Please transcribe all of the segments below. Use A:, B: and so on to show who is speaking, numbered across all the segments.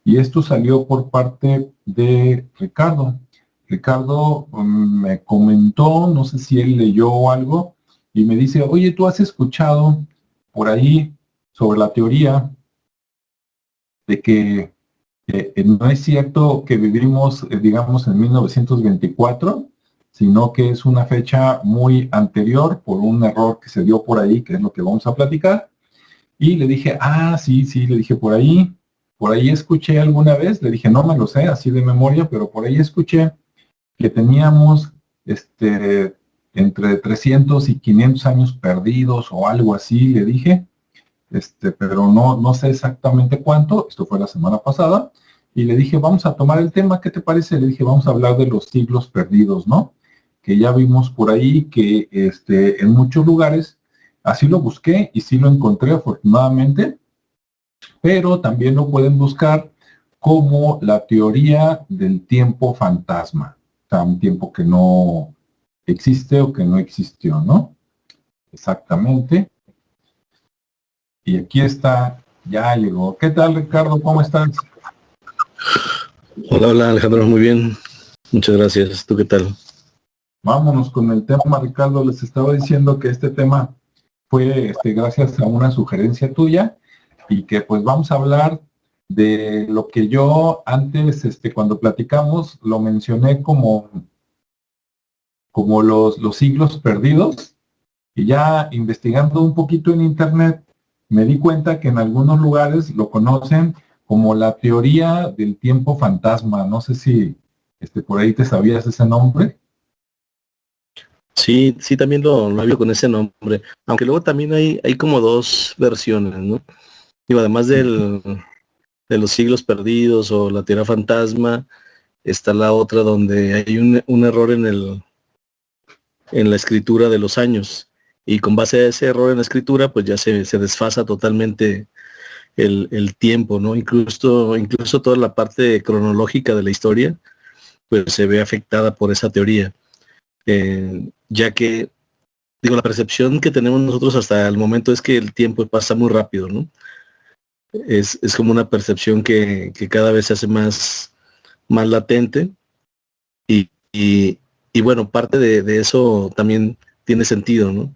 A: Y esto salió por parte de Ricardo. Ricardo me comentó, no sé si él leyó algo, y me dice, oye, ¿tú has escuchado por ahí sobre la teoría de que no es cierto que vivimos, digamos, en 1924, sino que es una fecha muy anterior por un error que se dio por ahí, que es lo que vamos a platicar? Y le dije, sí, le dije, por ahí escuché alguna vez, le dije, no me lo sé así de memoria, pero por ahí escuché que teníamos entre 300 y 500 años perdidos o algo así, le dije, pero no sé exactamente cuánto, esto fue la semana pasada, y le dije, vamos a tomar el tema, ¿qué te parece? Le dije, vamos a hablar de los siglos perdidos, ¿no? Que ya vimos por ahí que en muchos lugares, así lo busqué y sí lo encontré afortunadamente, pero también lo pueden buscar como la teoría del tiempo fantasma, o sea, un tiempo que no existe o que no existió, ¿no? Exactamente. Y aquí está, ya llegó. ¿Qué tal, Ricardo? ¿Cómo estás?
B: Hola Alejandro, muy bien. Muchas gracias. ¿Tú qué tal?
A: Vámonos con el tema, Ricardo. Les estaba diciendo que este tema fue gracias a una sugerencia tuya y que pues vamos a hablar de lo que yo antes, cuando platicamos, lo mencioné como los siglos perdidos, y ya investigando un poquito en internet, me di cuenta que en algunos lugares lo conocen como la teoría del tiempo fantasma. No sé si por ahí te sabías ese nombre.
B: Sí, sí, también lo hablo con ese nombre. Aunque luego también hay como dos versiones, ¿no? Digo, además de los siglos perdidos o la tierra fantasma, está la otra donde hay un error en la escritura de los años. Y con base a ese error en la escritura, pues ya se desfasa totalmente el tiempo, ¿no? Incluso toda la parte cronológica de la historia, pues se ve afectada por esa teoría. Ya que, digo, la percepción que tenemos nosotros hasta el momento es que el tiempo pasa muy rápido, ¿no? Es como una percepción que cada vez se hace más latente y bueno, parte de eso también tiene sentido, ¿no?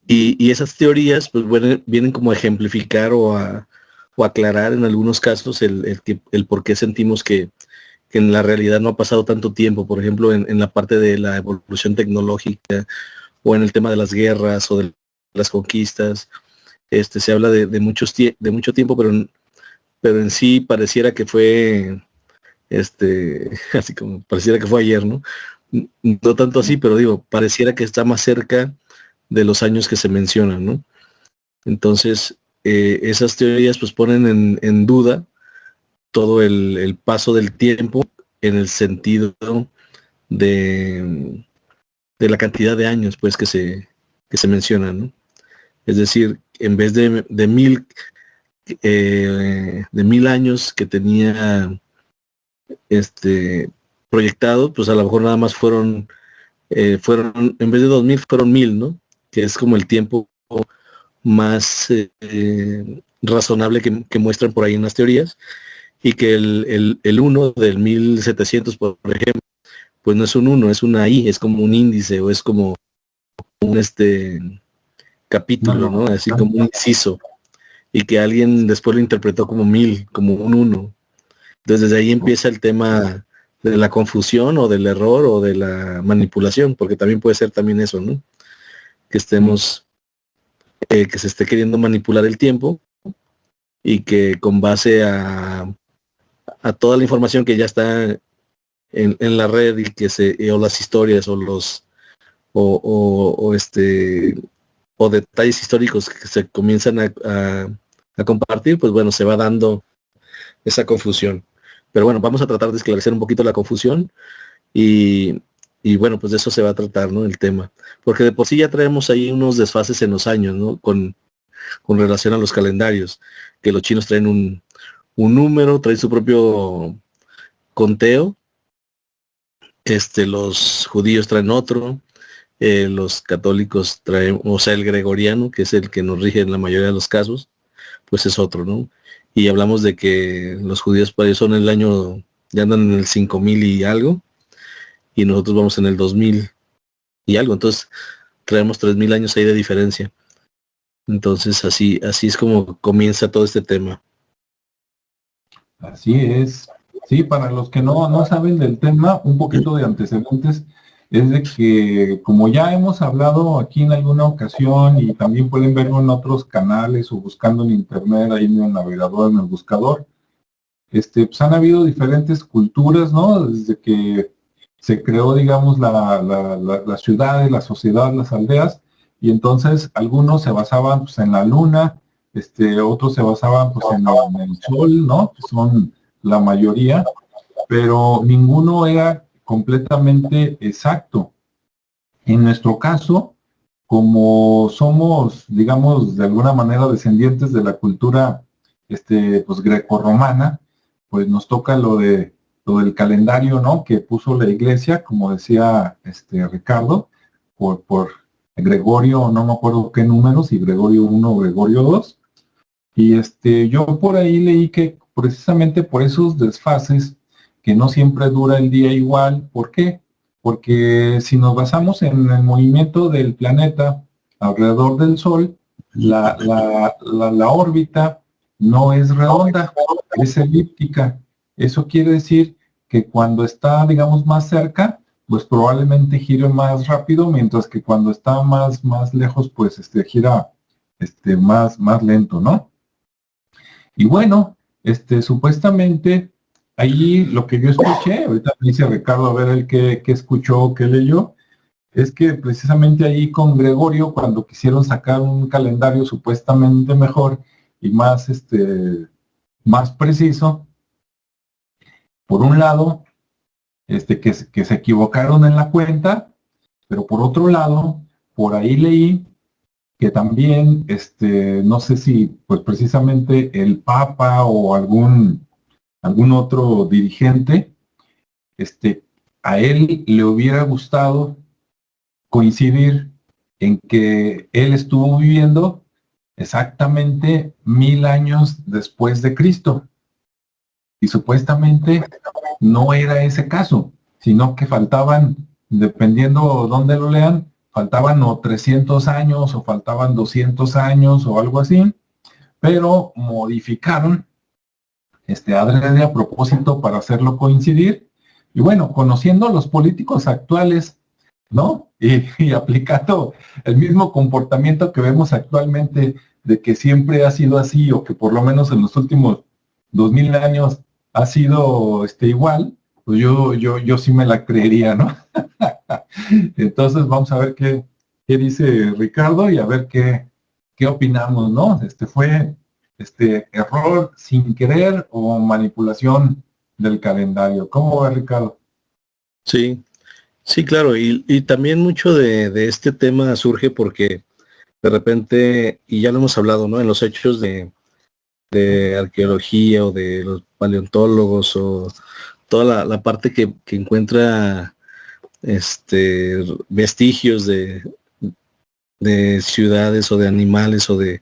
B: Y esas teorías pues vienen como a ejemplificar o aclarar en algunos casos el por qué sentimos que en la realidad no ha pasado tanto tiempo, por ejemplo, en la parte de la evolución tecnológica o en el tema de las guerras o de las conquistas. Se habla de mucho tiempo, pero en sí pareciera que fue, así como pareciera que fue ayer, ¿no? No tanto así, pero digo, pareciera que está más cerca de los años que se mencionan, ¿no? Entonces, esas teorías pues ponen en duda todo el paso del tiempo en el sentido de, de la cantidad de años pues que se mencionan, ¿no? Es decir, en vez de 1000 años que tenía proyectado, pues a lo mejor nada más fueron en vez de 2000 fueron 1000, ¿no? Que es como el tiempo más razonable que muestran por ahí en las teorías, y que el 1 del 1700, por ejemplo, pues no es un 1, es una I, es como un índice o es como un capítulo, ¿no? Así como un inciso, y que alguien después lo interpretó como 1000, como un 1. Entonces desde ahí empieza el tema de la confusión o del error o de la manipulación, porque también puede ser también eso, ¿no? Que que se esté queriendo manipular el tiempo y que con base a toda la información que ya está en la red y o las historias o los o detalles históricos que se comienzan a compartir, pues bueno, se va dando esa confusión. Pero bueno, vamos a tratar de esclarecer un poquito la confusión y, y bueno, pues de eso se va a tratar, ¿no? El tema. Porque de por sí ya traemos ahí unos desfases en los años, ¿no? Con relación a los calendarios, que los chinos traen un número, traen su propio conteo, los judíos traen otro, los católicos traen, o sea, el gregoriano, que es el que nos rige en la mayoría de los casos, pues es otro, ¿no? y hablamos de que los judíos por ahí son el año, ya andan en el 5000 y algo, y nosotros vamos en el 2000 y algo, entonces traemos 3000 años ahí de diferencia. Entonces así es como comienza todo este tema.
A: Así es. Sí, para los que no saben del tema, un poquito de antecedentes es de que, como ya hemos hablado aquí en alguna ocasión y también pueden verlo en otros canales o buscando en internet, ahí en el navegador, en el buscador, pues han habido diferentes culturas, ¿no? Desde que se creó, digamos, las ciudades, la sociedad, las aldeas, y entonces algunos se basaban pues, en la luna, otros se basaban pues, en el sol, ¿no? Que son la mayoría, pero ninguno era completamente exacto. En nuestro caso, como somos, digamos, de alguna manera descendientes de la cultura pues grecorromana, pues nos toca lo del calendario, ¿no? Que puso la iglesia, como decía Ricardo, por Gregorio, no me acuerdo qué números, si Gregorio 1 o Gregorio 2. Y yo por ahí leí que precisamente por esos desfases, que no siempre dura el día igual, ¿por qué? Porque si nos basamos en el movimiento del planeta alrededor del Sol, la órbita no es redonda, es elíptica. Eso quiere decir que cuando está, digamos, más cerca, pues probablemente gire más rápido, mientras que cuando está más lejos, pues gira más lento, ¿no? Y bueno, supuestamente ahí lo que yo escuché, ahorita me dice Ricardo a ver el que escuchó, qué leyó, es que precisamente ahí con Gregorio, cuando quisieron sacar un calendario supuestamente mejor y más preciso, por un lado, que se equivocaron en la cuenta, pero por otro lado, por ahí leí que también, no sé si, pues precisamente el Papa o algún otro dirigente, a él le hubiera gustado coincidir en que él estuvo viviendo exactamente 1000 años después de Cristo. Y supuestamente no era ese caso, sino que faltaban, dependiendo dónde lo lean, faltaban o 300 años o faltaban 200 años o algo así, pero modificaron adrede a propósito para hacerlo coincidir. Y bueno, conociendo a los políticos actuales, ¿no? Y aplicando el mismo comportamiento que vemos actualmente de que siempre ha sido así o que por lo menos en los últimos 2000 años ha sido igual, pues yo sí me la creería, ¿no? Entonces vamos a ver qué dice Ricardo y a ver qué opinamos, ¿no? ¿Fue error sin querer o manipulación del calendario? ¿Cómo va, Ricardo?
B: Sí, sí, claro, y también mucho de este tema surge porque de repente, y ya lo hemos hablado, ¿no? En los hechos de arqueología o de los paleontólogos o toda la parte que encuentra vestigios de ciudades o de animales o de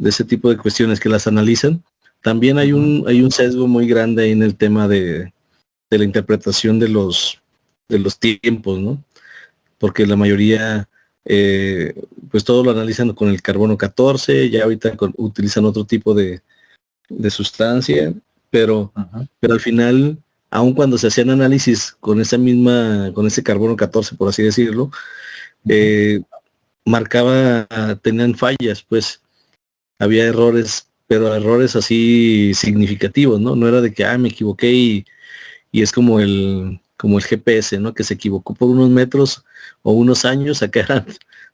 B: ese tipo de cuestiones que las analizan, también hay un sesgo muy grande ahí en el tema de la interpretación de los tiempos, ¿no? Porque la mayoría, pues todo lo analizan con el carbono 14, ya ahorita utilizan otro tipo de sustancia, pero al final, aun cuando se hacían análisis con con ese carbono 14, por así decirlo, tenían fallas, pues había errores, pero errores así significativos, ¿no? No era de que, me equivoqué y es como el GPS, ¿no? Que se equivocó por unos metros o unos años, acá eran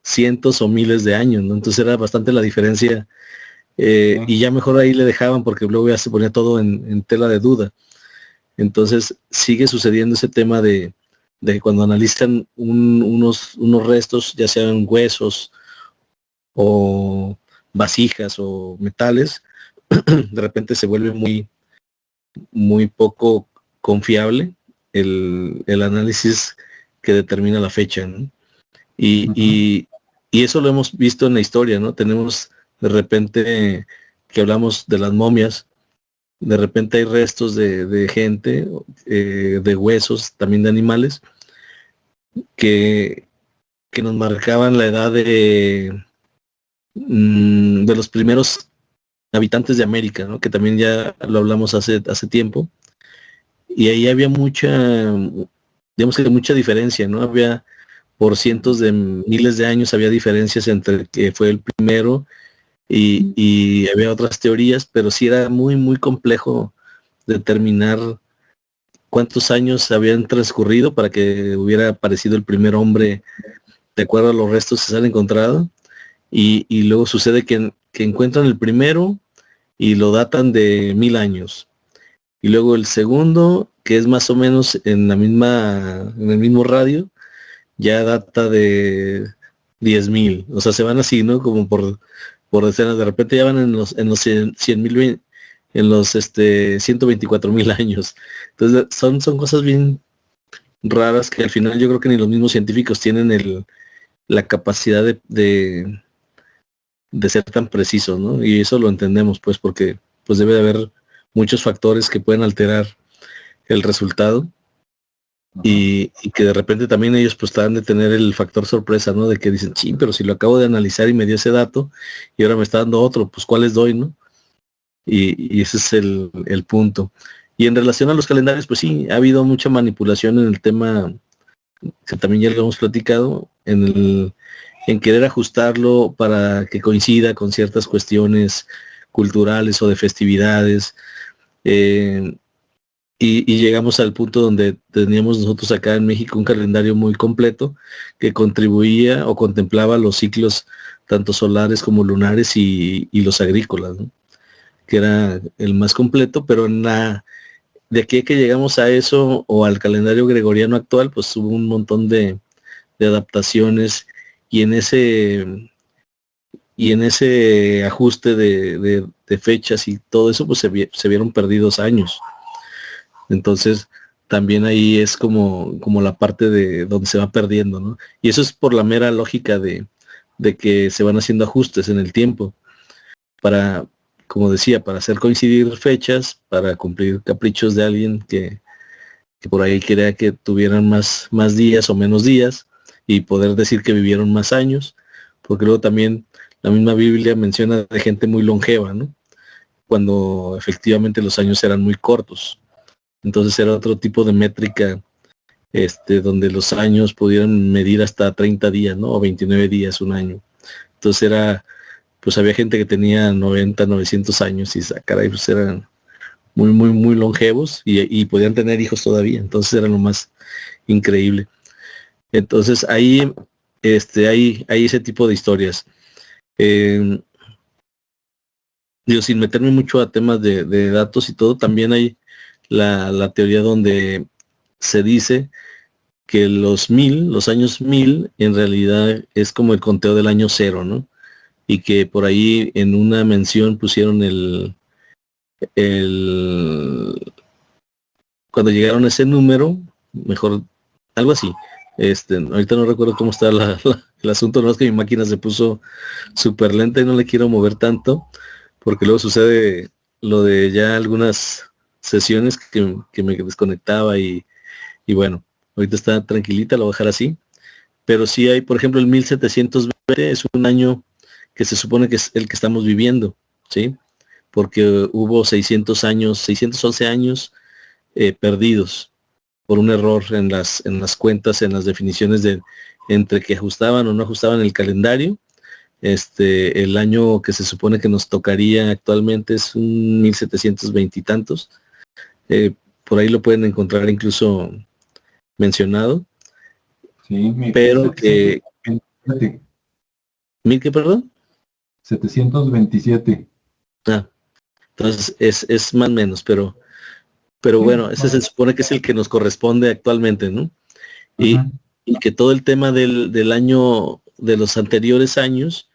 B: cientos o miles de años, ¿no? Entonces era bastante la diferencia, y ya mejor ahí le dejaban porque luego ya se ponía todo en tela de duda. Entonces sigue sucediendo ese tema de cuando analizan unos restos, ya sean huesos o vasijas o metales, de repente se vuelve muy poco confiable el análisis que determina la fecha, ¿no? Y eso lo hemos visto en la historia, ¿no? Tenemos de repente que hablamos de las momias, de repente hay restos de gente, de huesos, también de animales, que, que nos marcaban la edad de los primeros habitantes de América, ¿no? Que también ya lo hablamos hace tiempo. Y ahí había digamos que mucha diferencia, ¿no? Había por cientos de miles de años había diferencias entre el que fue el primero y había otras teorías, pero sí era muy, muy complejo determinar cuántos años habían transcurrido para que hubiera aparecido el primer hombre de acuerdo a los restos que se han encontrado. Y luego sucede que encuentran el primero y lo datan de 1000 años. Y luego el segundo, que es más o menos en el mismo radio, ya data de 10,000. O sea, se van así, ¿no? Como por decenas. De repente ya van en los 100,000, en los 124,000 años. Entonces son cosas bien raras que al final yo creo que ni los mismos científicos tienen la capacidad de ser tan precisos, ¿no? Y eso lo entendemos, pues, porque pues debe de haber muchos factores que pueden alterar el resultado y que de repente también ellos pues están de tener el factor sorpresa, ¿no? De que dicen, sí, pero si lo acabo de analizar y me dio ese dato y ahora me está dando otro, pues ¿cuál les doy, no? Y ese es el punto. Y en relación a los calendarios, pues sí, ha habido mucha manipulación en el tema, que también ya lo hemos platicado, en querer ajustarlo para que coincida con ciertas cuestiones culturales o de festividades. Y llegamos al punto donde teníamos nosotros acá en México un calendario muy completo que contribuía o contemplaba los ciclos tanto solares como lunares y los agrícolas, ¿no? Que era el más completo, pero de aquí a que llegamos a eso o al calendario gregoriano actual, pues hubo un montón de adaptaciones y en ese ajuste de fechas y todo eso, pues se vieron perdidos años. Entonces, también ahí es como la parte de donde se va perdiendo, ¿no? Y eso es por la mera lógica de que se van haciendo ajustes en el tiempo para, como decía, para hacer coincidir fechas, para cumplir caprichos de alguien que por ahí quería que tuvieran más días o menos días y poder decir que vivieron más años, porque luego también la misma Biblia menciona de gente muy longeva, ¿no? Cuando efectivamente los años eran muy cortos. Entonces era otro tipo de métrica, donde los años pudieran medir hasta 30 días, ¿no? O 29 días, un año. Entonces pues había gente que tenía 90, 900 años y caray, pues eran muy, muy, muy longevos y podían tener hijos todavía. Entonces era lo más increíble. Entonces ahí, hay ese tipo de historias. Digo, sin meterme mucho a temas de datos y todo, también hay la teoría donde se dice que los años 1000 en realidad es como el conteo del año cero, ¿no? Y que por ahí en una mención pusieron cuando llegaron a ese número, mejor, algo así. Ahorita no recuerdo cómo está el asunto, no es que mi máquina se puso súper lenta y no le quiero mover tanto, porque luego sucede lo de ya algunas sesiones que me desconectaba y bueno, ahorita está tranquilita, lo voy a dejar así. Pero sí hay, por ejemplo, el 1720 es un año que se supone que es el que estamos viviendo, ¿sí? Porque hubo 611 años perdidos por un error en las cuentas, en las definiciones entre que ajustaban o no ajustaban el calendario. El año que se supone que nos tocaría actualmente es un 1720 y tantos. Por ahí lo pueden encontrar incluso mencionado.
A: Sí,
B: Pero que...
A: 727.
B: ¿Mil qué, perdón?
A: 727.
B: Ah, entonces es más o menos, pero
A: Sí,
B: bueno, ese se supone que es el que nos corresponde actualmente, ¿no? Y,
A: ajá.
B: y que todo el tema del año, de los anteriores años,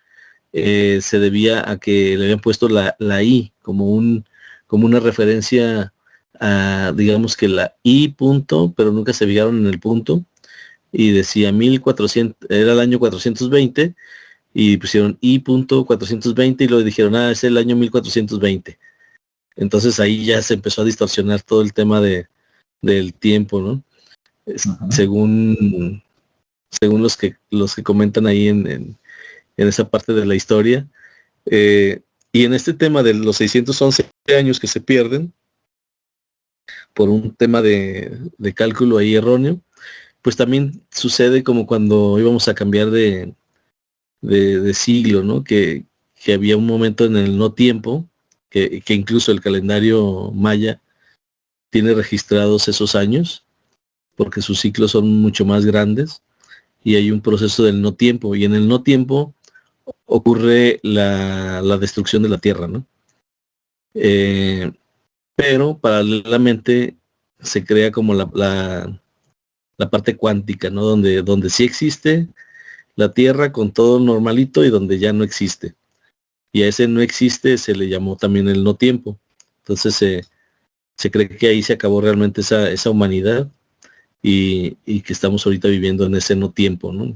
B: se debía a que le habían puesto la I como una referencia a, digamos que la I punto, pero nunca se fijaron en el punto, y decía 1400, era el año 420, y pusieron I punto 420 y luego dijeron, es el año 1420. Entonces ahí ya se empezó a distorsionar todo el tema del tiempo, ¿no? Según los que comentan ahí en esa parte de la historia. Y en este tema de los 611 años que se pierden por un tema de cálculo ahí erróneo, pues también sucede como cuando íbamos a cambiar de siglo, ¿no? Que había un momento en el no tiempo, que incluso el calendario maya tiene registrados esos años, porque sus ciclos son mucho más grandes, y hay un proceso del no tiempo, y en el no tiempo ocurre la destrucción de la Tierra, ¿no? Pero paralelamente se crea como la parte cuántica, ¿no? Donde sí existe la Tierra con todo normalito y donde ya no existe. Y a ese no existe se le llamó también el no tiempo. Entonces se cree que ahí se acabó realmente esa humanidad y que estamos ahorita viviendo en ese no tiempo, ¿no?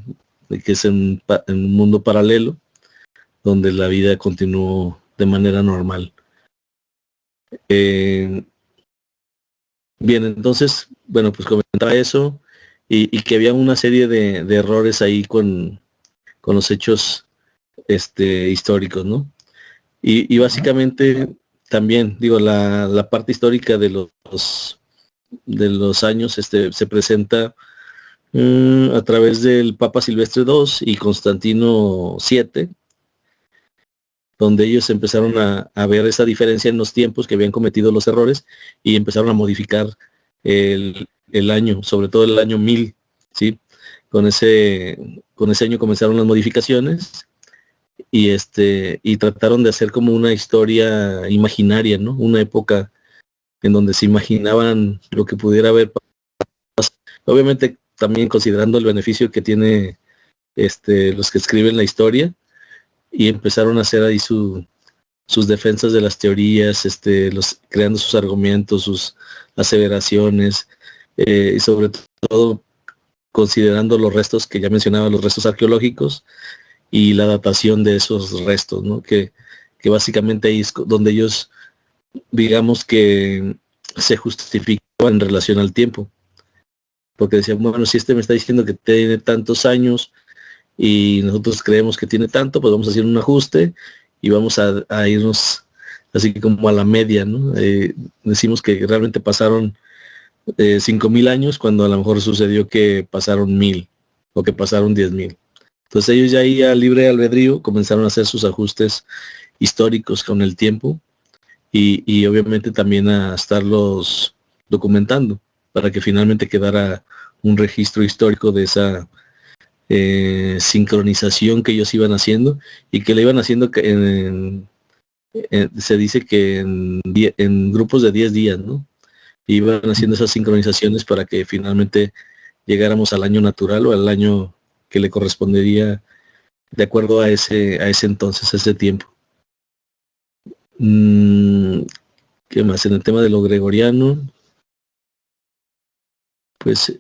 B: Que es en un mundo paralelo donde la vida continuó de manera normal. Bien, entonces, bueno, pues comentaba eso y que había una serie de errores ahí con los hechos históricos, ¿no? Y básicamente también, digo, la parte histórica de los años se presenta a través del Papa Silvestre II y Constantino VII, donde ellos empezaron a ver esa diferencia en los tiempos, que habían cometido los errores y empezaron a modificar el año, sobre todo el año 1000, ¿sí? Con ese año comenzaron las modificaciones y trataron de hacer como una historia imaginaria, ¿no? Una época en donde se imaginaban lo que pudiera haber pasado. Obviamente también considerando el beneficio que tiene los que escriben la historia, y empezaron a hacer ahí sus defensas de las teorías, creando sus argumentos, sus aseveraciones, y sobre todo considerando los restos que ya mencionaba, los restos arqueológicos y la datación de esos restos, ¿no? Que básicamente ahí es donde ellos, digamos que se justificaban en relación al tiempo, porque decían, bueno, si me está diciendo que tiene tantos años y nosotros creemos que tiene tanto, pues vamos a hacer un ajuste y vamos a irnos así como a la media, ¿no? Decimos que realmente pasaron 5,000 años cuando a lo mejor sucedió que pasaron 1000 o que pasaron 10,000. Entonces ellos ya ahí a libre albedrío comenzaron a hacer sus ajustes históricos con el tiempo y obviamente también a estarlos documentando para que finalmente quedara un registro histórico de esa sincronización que ellos iban haciendo y que le iban haciendo se dice que en grupos de 10 días, ¿no? Iban haciendo esas sincronizaciones para que finalmente llegáramos al año natural o al año que le correspondería de acuerdo a ese entonces, a ese tiempo. ¿Qué más? En el tema de lo gregoriano, pues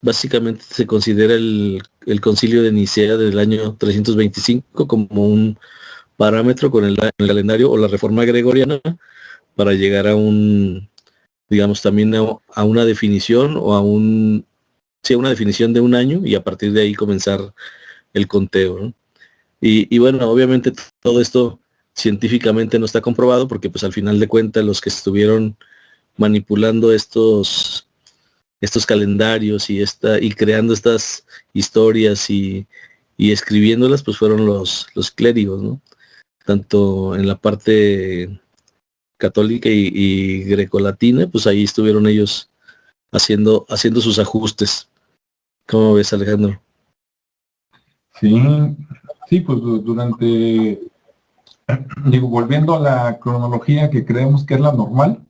B: básicamente se considera el concilio de Nicea del año 325 como un parámetro con el calendario o la reforma gregoriana para llegar a digamos también a una definición o a una definición de un año y a partir de ahí comenzar el conteo, ¿no? Y bueno, obviamente todo esto científicamente no está comprobado porque pues al final de cuentas los que estuvieron manipulando estos calendarios y creando estas historias y escribiéndolas pues fueron los clérigos, ¿no? Tanto en la parte católica y grecolatina, pues ahí estuvieron ellos haciendo sus ajustes. ¿Cómo ves, Alejandro?
A: Sí, pues durante, volviendo a la cronología que creemos que es la normal,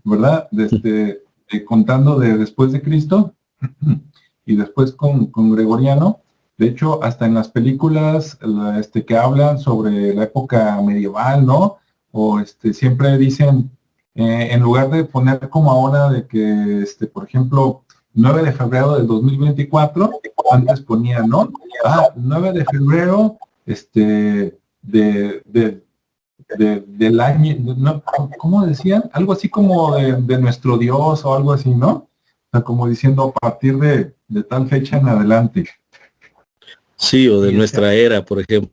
A: ¿verdad? Contando de después de Cristo y después con Gregoriano. De hecho, hasta en las películas que hablan sobre la época medieval, ¿no? O siempre dicen, en lugar de poner como ahora de que, por ejemplo, 9 de febrero del 2024, antes ponían, ¿no? 9 de febrero, del del año, no, ¿cómo decían? Algo así como de nuestro Dios o algo así, ¿no? O sea, como diciendo a partir de tal fecha en adelante.
B: Sí, o de
A: Y
B: nuestra era, por ejemplo.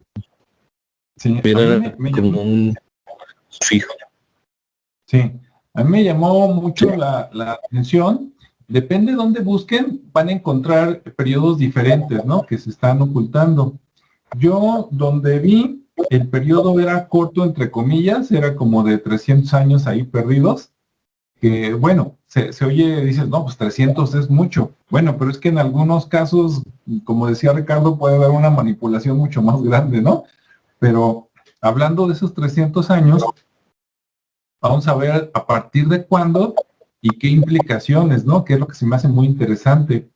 A: sí, a mí
B: Era
A: me
B: como
A: llamó,
B: un fijo.
A: sí, a mí me llamó mucho la atención. Depende de dónde busquen, van a encontrar periodos diferentes, ¿no? Que se están ocultando. Yo, donde vi, el periodo era corto, entre comillas, era como de 300 años ahí perdidos, que bueno, se oye, dices, no, pues 300 es mucho. Bueno, pero es que en algunos casos, como decía Ricardo, puede haber una manipulación mucho más grande, ¿no? Pero hablando de esos 300 años, vamos a ver a partir de cuándo y qué implicaciones, ¿no? Que es lo que se me hace muy interesante,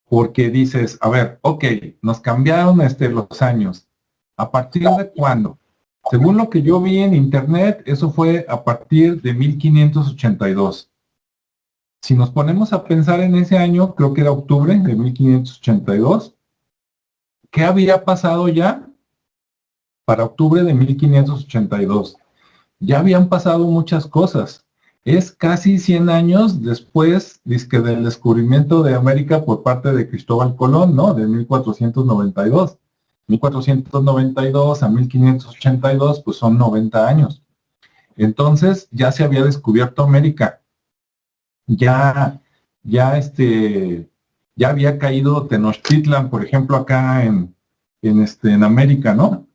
A: porque dices, a ver, ok, nos cambiaron los años. ¿A partir de cuándo? Según lo que yo vi en internet, eso fue a partir de 1582. Si nos ponemos a pensar en ese año, creo que era octubre de 1582, ¿qué había pasado ya para octubre de 1582? Ya habían pasado muchas cosas. Es casi 100 años después dizque, del descubrimiento de América por parte de Cristóbal Colón, ¿no? De 1492. 1492 a 1582, pues son 90 años. Entonces ya se había descubierto América. Ya, ya ya había caído Tenochtitlan, por ejemplo, acá en América, ¿no?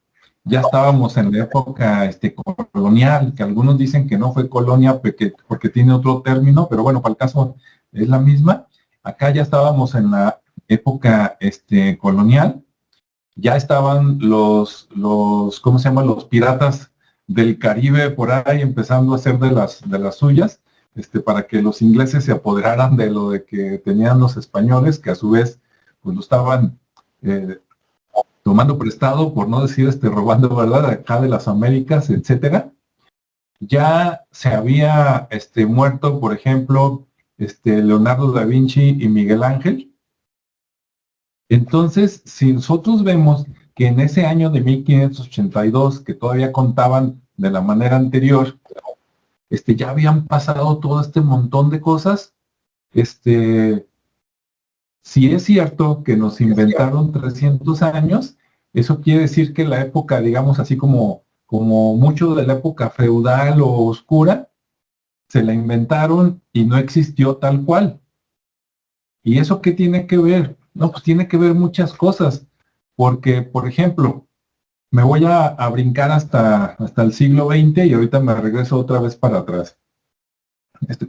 A: Ya estábamos en la época colonial, que algunos dicen que no fue colonia porque tiene otro término, pero bueno, para el caso es la misma. Acá ya estábamos en la época colonial, ya estaban ¿cómo se llaman? Los piratas del Caribe por ahí empezando a hacer de las suyas, para que los ingleses se apoderaran de lo de que tenían los españoles, que a su vez pues lo estaban tomando prestado, por no decir robando, ¿verdad? Acá de las Américas, etcétera. Ya se había muerto, por ejemplo, Leonardo da Vinci y Miguel Ángel. Entonces, si nosotros vemos que en ese año de 1582, que todavía contaban de la manera anterior, ya habían pasado todo este montón de cosas, si es cierto que nos inventaron 300 años, eso quiere decir que la época, digamos así como mucho de la época feudal o oscura, se la inventaron y no existió tal cual. ¿Y eso qué tiene que ver? No, pues tiene que ver muchas cosas, porque, por ejemplo, me voy a brincar hasta el siglo XX y ahorita me regreso otra vez para atrás.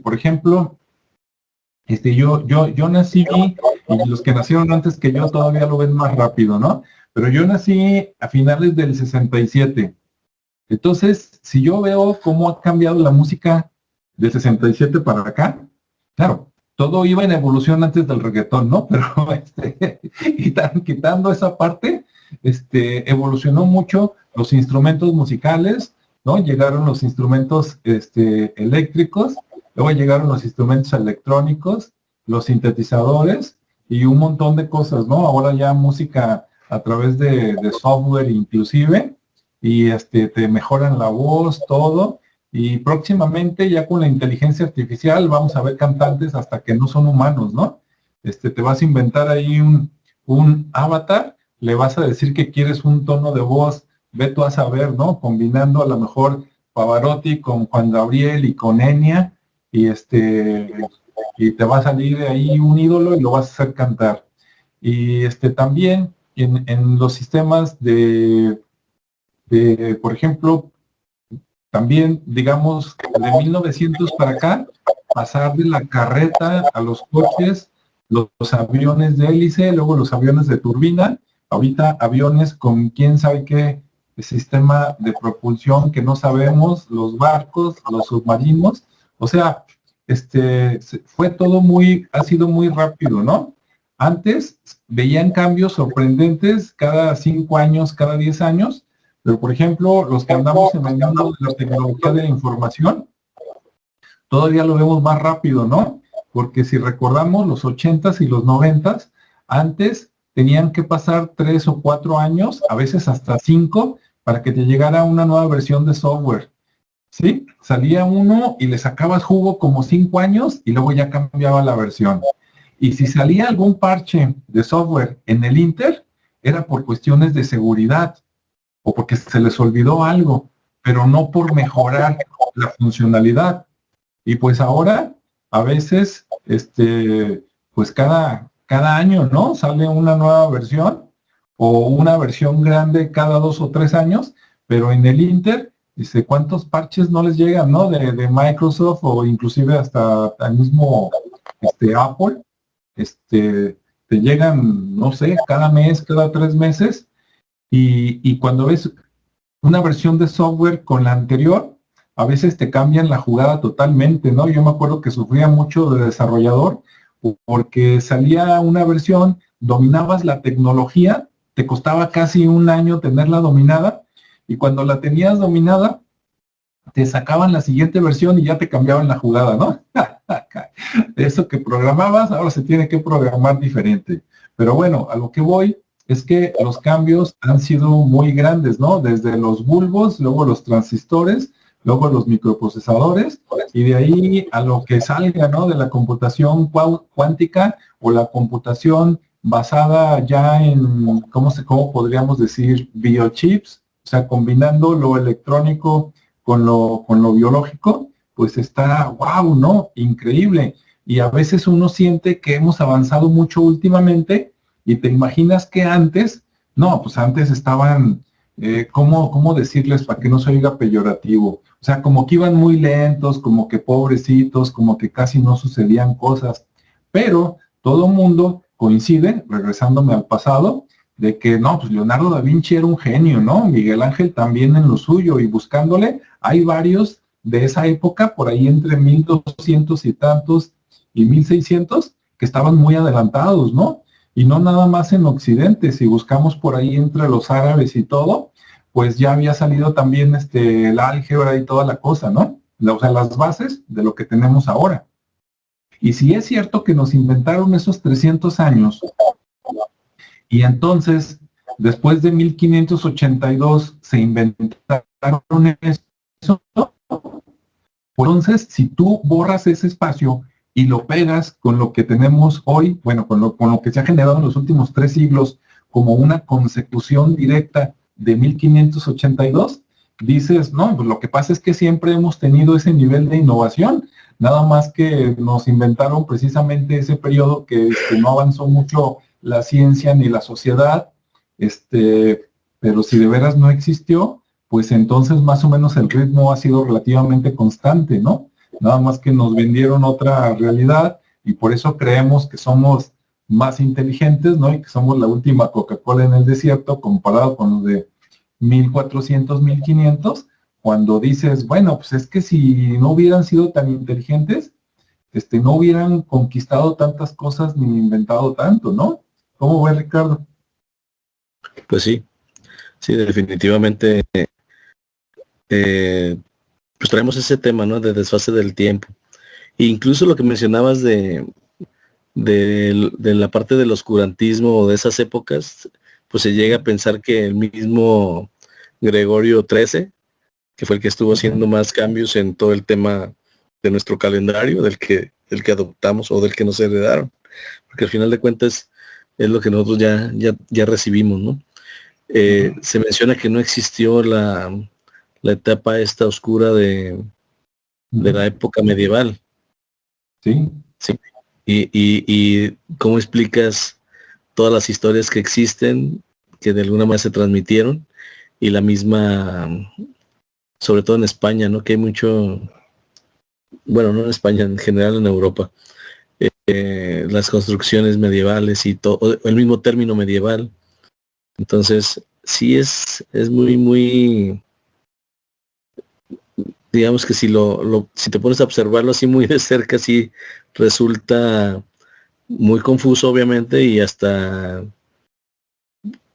A: Por ejemplo, yo nací, y los que nacieron antes que yo todavía lo ven más rápido, ¿no? Pero yo nací a finales del 67. Entonces, si yo veo cómo ha cambiado la música del 67 para acá, claro, todo iba en evolución antes del reggaetón, ¿no? Pero quitando esa parte, evolucionó mucho los instrumentos musicales, ¿no? Llegaron los instrumentos eléctricos, luego llegaron los instrumentos electrónicos, los sintetizadores y un montón de cosas, ¿no? Ahora ya música a través de software inclusive, y te mejoran la voz, todo, y próximamente ya con la inteligencia artificial vamos a ver cantantes hasta que no son humanos, ¿no? Te vas a inventar ahí un avatar, le vas a decir que quieres un tono de voz, ve tú a saber, ¿no? Combinando a lo mejor Pavarotti con Juan Gabriel y con Enya, y te va a salir de ahí un ídolo y lo vas a hacer cantar. Y también en los sistemas por ejemplo, también, digamos, de 1900 para acá, pasar de la carreta a los coches, los aviones de hélice, luego los aviones de turbina, ahorita aviones con quién sabe qué sistema de propulsión que no sabemos, los barcos, los submarinos, o sea, fue todo ha sido muy rápido, ¿no? Antes veían cambios sorprendentes cada 5 años, cada 10 años, pero, por ejemplo, los que andamos en el mundo de la tecnología de la información, todavía lo vemos más rápido, ¿no? Porque si recordamos los 80s y los 90s, antes tenían que pasar 3 o 4 años, a veces hasta 5, para que te llegara una nueva versión de software. ¿Sí? Salía uno y le sacabas jugo como 5 años y luego ya cambiaba la versión. Y si salía algún parche de software en el Inter, era por cuestiones de seguridad o porque se les olvidó algo, pero no por mejorar la funcionalidad. Y pues ahora, a veces, pues cada año, ¿no? Sale una nueva versión o una versión grande cada 2 o 3 años, pero en el Inter, dice, ¿cuántos parches no les llegan, ¿no? De Microsoft o inclusive hasta el mismo Apple, te llegan, no sé, cada mes, cada 3 meses, y cuando ves una versión de software con la anterior, a veces te cambian la jugada totalmente, ¿no? Yo me acuerdo que sufría mucho de desarrollador porque salía una versión, dominabas la tecnología, te costaba casi un año tenerla dominada, y cuando la tenías dominada, te sacaban la siguiente versión y ya te cambiaban la jugada, ¿no? Eso que programabas, ahora se tiene que programar diferente. Pero bueno, a lo que voy es que los cambios han sido muy grandes, ¿no? Desde los bulbos, luego los transistores, luego los microprocesadores, y de ahí a lo que salga, ¿no? De la computación cuántica o la computación basada ya en, ¿cómo podríamos decir? Biochips, o sea, combinando lo electrónico con lo biológico, pues está, wow, ¿no? Increíble. Y a veces uno siente que hemos avanzado mucho últimamente y te imaginas que antes, no, pues antes estaban, ¿cómo decirles para que no se oiga peyorativo? O sea, como que iban muy lentos, como que pobrecitos, como que casi no sucedían cosas. Pero todo mundo coincide, regresándome al pasado, de que no, pues Leonardo da Vinci era un genio, ¿no? Miguel Ángel también en lo suyo, y buscándole, hay varios de esa época, por ahí entre 1200 y tantos y 1600, que estaban muy adelantados, ¿no? Y no nada más en Occidente, si buscamos por ahí entre los árabes y todo, pues ya había salido también el álgebra y toda la cosa, ¿no? O sea, las bases de lo que tenemos ahora. Y si es cierto que nos inventaron esos 300 años, y entonces, después de 1582, se inventaron eso, entonces, si tú borras ese espacio y lo pegas con lo que tenemos hoy, bueno, con lo que se ha generado en los últimos 3 siglos, como una consecución directa de 1582, dices, no, pues lo que pasa es que siempre hemos tenido ese nivel de innovación, nada más que nos inventaron precisamente ese periodo que no avanzó mucho la ciencia ni la sociedad, pero si de veras no existió, pues entonces más o menos el ritmo ha sido relativamente constante, ¿no? Nada más que nos vendieron otra realidad y por eso creemos que somos más inteligentes, ¿no? Y que somos la última Coca-Cola en el desierto comparado con los de 1400, 1500, cuando dices, bueno, pues es que si no hubieran sido tan inteligentes, no hubieran conquistado tantas cosas ni inventado tanto, ¿no? ¿Cómo ves, Ricardo?
B: Pues sí, sí, definitivamente, pues traemos ese tema, ¿no? De desfase del tiempo. E incluso lo que mencionabas de la parte del oscurantismo o de esas épocas, pues se llega a pensar que el mismo Gregorio XIII, que fue el que estuvo haciendo más cambios en todo el tema de nuestro calendario, del que adoptamos o del que nos heredaron, porque al final de cuentas es lo que nosotros ya recibimos, ¿no? Se menciona que no existió la etapa esta oscura de la época medieval.
A: Sí.
B: Sí. Y cómo explicas todas las historias que existen, que de alguna manera se transmitieron, y la misma, sobre todo en España, ¿no? Que hay mucho, bueno, no en España, en general en Europa, las construcciones medievales y todo, el mismo término medieval. Entonces, sí es muy, muy, digamos que si te pones a observarlo así muy de cerca, sí resulta muy confuso, obviamente, y hasta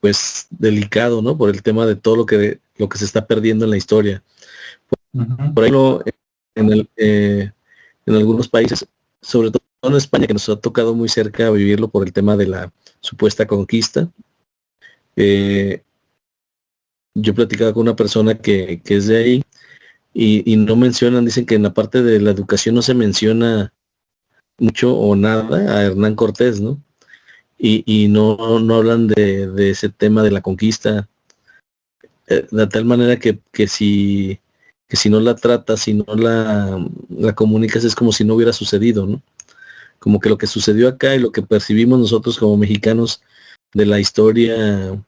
B: pues delicado, ¿no? Por el tema de todo lo que se está perdiendo en la historia. Por ahí en algunos países, sobre todo en España, que nos ha tocado muy cerca vivirlo por el tema de la supuesta conquista, yo platicaba con una persona que es de ahí y no mencionan, dicen que en la parte de la educación no se menciona mucho o nada a Hernán Cortés, ¿no? Y no hablan de ese tema de la conquista, de tal manera que si no la tratas, si no la comunicas, es como si no hubiera sucedido, ¿no? Como que lo que sucedió acá y lo que percibimos nosotros como mexicanos de la historia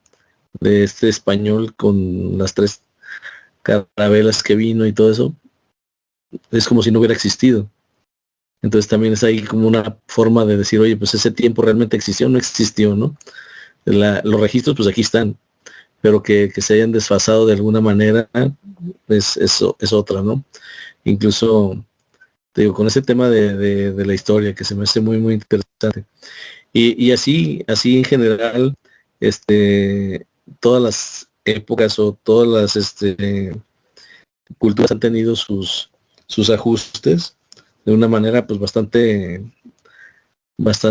B: de este español con las 3 carabelas que vino y todo eso, es como si no hubiera existido. Entonces también es ahí como una forma de decir, oye, pues ese tiempo realmente existió o no existió, ¿no? Los registros pues aquí están, pero que se hayan desfasado de alguna manera es otra, ¿no? Incluso, te digo, con ese tema de la historia que se me hace muy, muy interesante. Y así en general, todas las épocas o todas las culturas han tenido sus ajustes de una manera pues bastante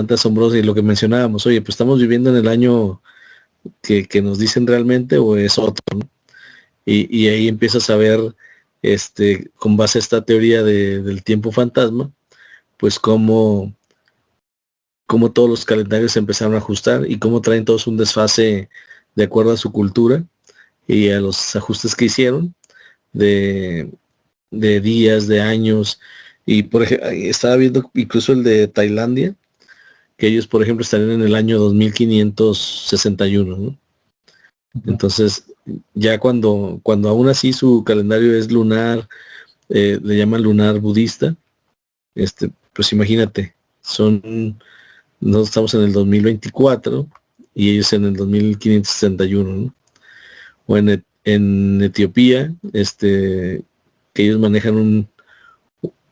B: asombrosa. Y lo que mencionábamos, oye, pues estamos viviendo en el año que nos dicen realmente o es otro, ¿no? Y ahí empiezas a ver, con base a esta teoría del tiempo fantasma, pues cómo todos los calendarios se empezaron a ajustar y cómo traen todos un desfase de acuerdo a su cultura y a los ajustes que hicieron de, de días, de años. Y por ejemplo, estaba viendo incluso el de Tailandia, que ellos, por ejemplo, estarían en el año 2561, ¿no? Entonces, ya cuando aún así su calendario es lunar, le llaman lunar budista, pues imagínate, nosotros estamos en el 2024 y ellos en el 2561, ¿no? O en Etiopía, que ellos manejan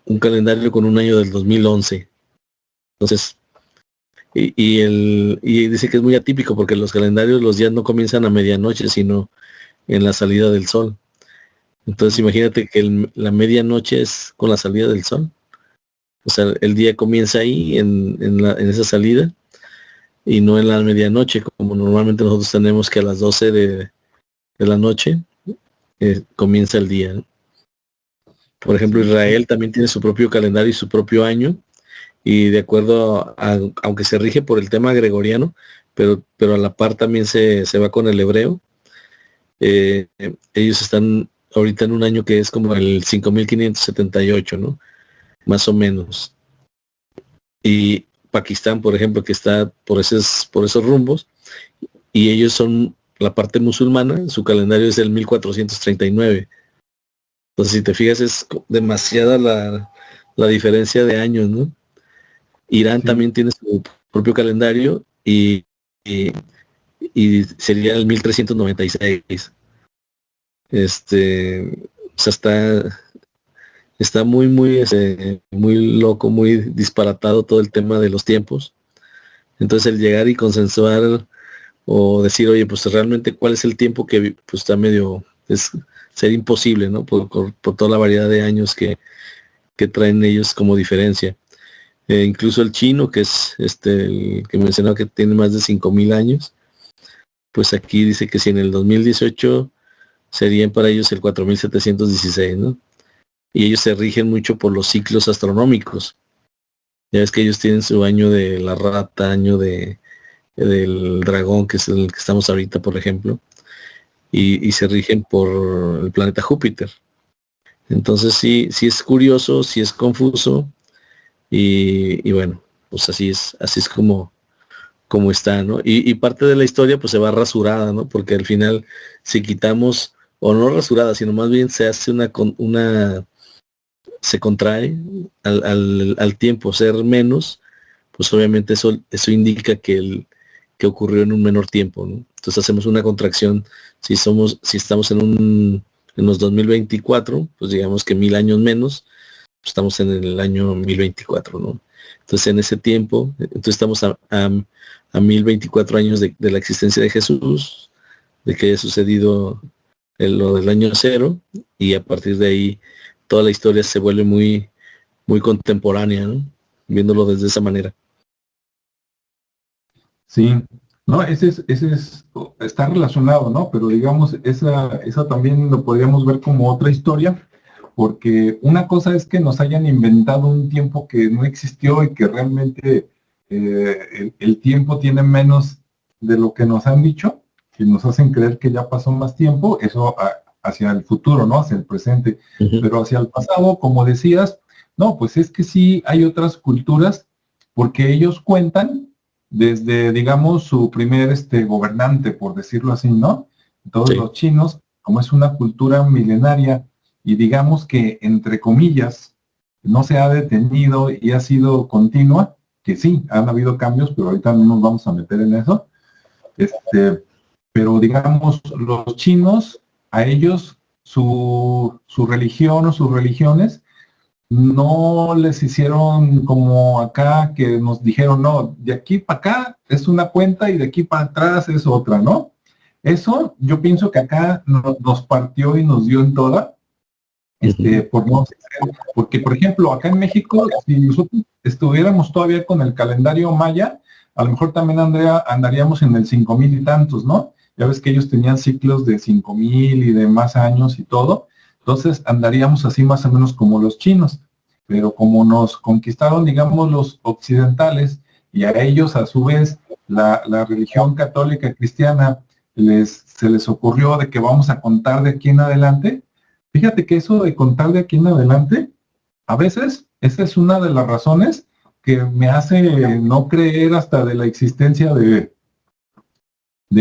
B: un calendario con un año del 2011. Entonces, y dice que es muy atípico porque los calendarios, los días no comienzan a medianoche, sino en la salida del sol. Entonces imagínate que la medianoche es con la salida del sol. O sea, el día comienza ahí en esa salida y no en la medianoche, como normalmente nosotros tenemos que a las 12 de la noche comienza el día, ¿no? Por ejemplo, Israel también tiene su propio calendario y su propio año, y de acuerdo aunque se rige por el tema gregoriano, pero a la par también se va con el hebreo. Ellos están ahorita en un año que es como el 5578, ¿no? Más o menos. Y Pakistán, por ejemplo, que está por esos rumbos, y ellos son la parte musulmana, su calendario es el 1439. Entonces, si te fijas, es demasiada la diferencia de años, ¿no? Irán
A: Sí,
B: también tiene su propio calendario y sería el 1396. O sea, está muy loco, muy disparatado todo el tema de los tiempos. Entonces, el llegar y consensuar o decir, oye, pues realmente cuál es el tiempo que pues está ser imposible, ¿no? Por toda la variedad de años que traen ellos como diferencia. Incluso el chino, que es el que mencionaba que tiene más de 5000 años, pues aquí dice que si en el 2018 serían para ellos el 4716, ¿no? Y ellos se rigen mucho por los ciclos astronómicos. Ya ves que ellos tienen su año de la rata, año del dragón, que es el que estamos ahorita, por ejemplo, y se rigen por el planeta Júpiter. Entonces sí es curioso, sí es confuso, y bueno, pues así es como está, ¿no? Y parte de la historia pues se va rasurada, ¿no? Porque al final si quitamos, o no rasurada, sino más bien se hace se contrae al tiempo ser menos, pues obviamente eso indica que ocurrió en un menor tiempo, ¿no? Entonces hacemos una contracción, si estamos en los 2024, pues digamos que 1000 años menos, pues estamos en el año 1024, ¿no? Entonces en ese tiempo, entonces estamos a 1024 años de la existencia de Jesús, de que haya sucedido lo del año cero, y a partir de ahí toda la historia se vuelve muy, muy contemporánea, ¿no? Viéndolo desde esa manera.
A: sí. No, está relacionado, ¿no? Pero digamos, esa también lo podríamos ver como otra historia, porque una cosa es que nos hayan inventado un tiempo que no existió y que realmente el tiempo tiene menos de lo que nos han dicho, y nos hacen creer que ya pasó más tiempo, eso hacia el futuro, ¿no? Hacia el presente.
B: Ujú.
A: Pero hacia el pasado, como decías, no, pues es que sí hay otras culturas, porque ellos cuentan desde, digamos, su primer gobernante, por decirlo así, ¿no? Todos
B: Sí.
A: los chinos, como es una cultura milenaria y digamos que, entre comillas, no se ha detenido y ha sido continua, que sí, han habido cambios, pero ahorita no nos vamos a meter en eso, pero digamos, los chinos, a ellos, su religión o sus religiones no les hicieron como acá que nos dijeron, no, de aquí para acá es una cuenta y de aquí para atrás es otra, ¿no? Eso yo pienso que acá nos partió y nos dio en toda,
B: Ujú.
A: por no ser, porque por ejemplo, acá en México, si nosotros estuviéramos todavía con el calendario maya, a lo mejor también andaríamos en el 5000 y tantos, ¿no? Ya ves que ellos tenían ciclos de 5000 y de más años y todo, entonces andaríamos así más o menos como los chinos, pero como nos conquistaron, digamos, los occidentales, y a ellos a su vez la religión católica cristiana se les ocurrió de que vamos a contar de aquí en adelante. Fíjate que eso de contar de aquí en adelante, a veces esa es una de las razones que me hace no creer hasta de la existencia de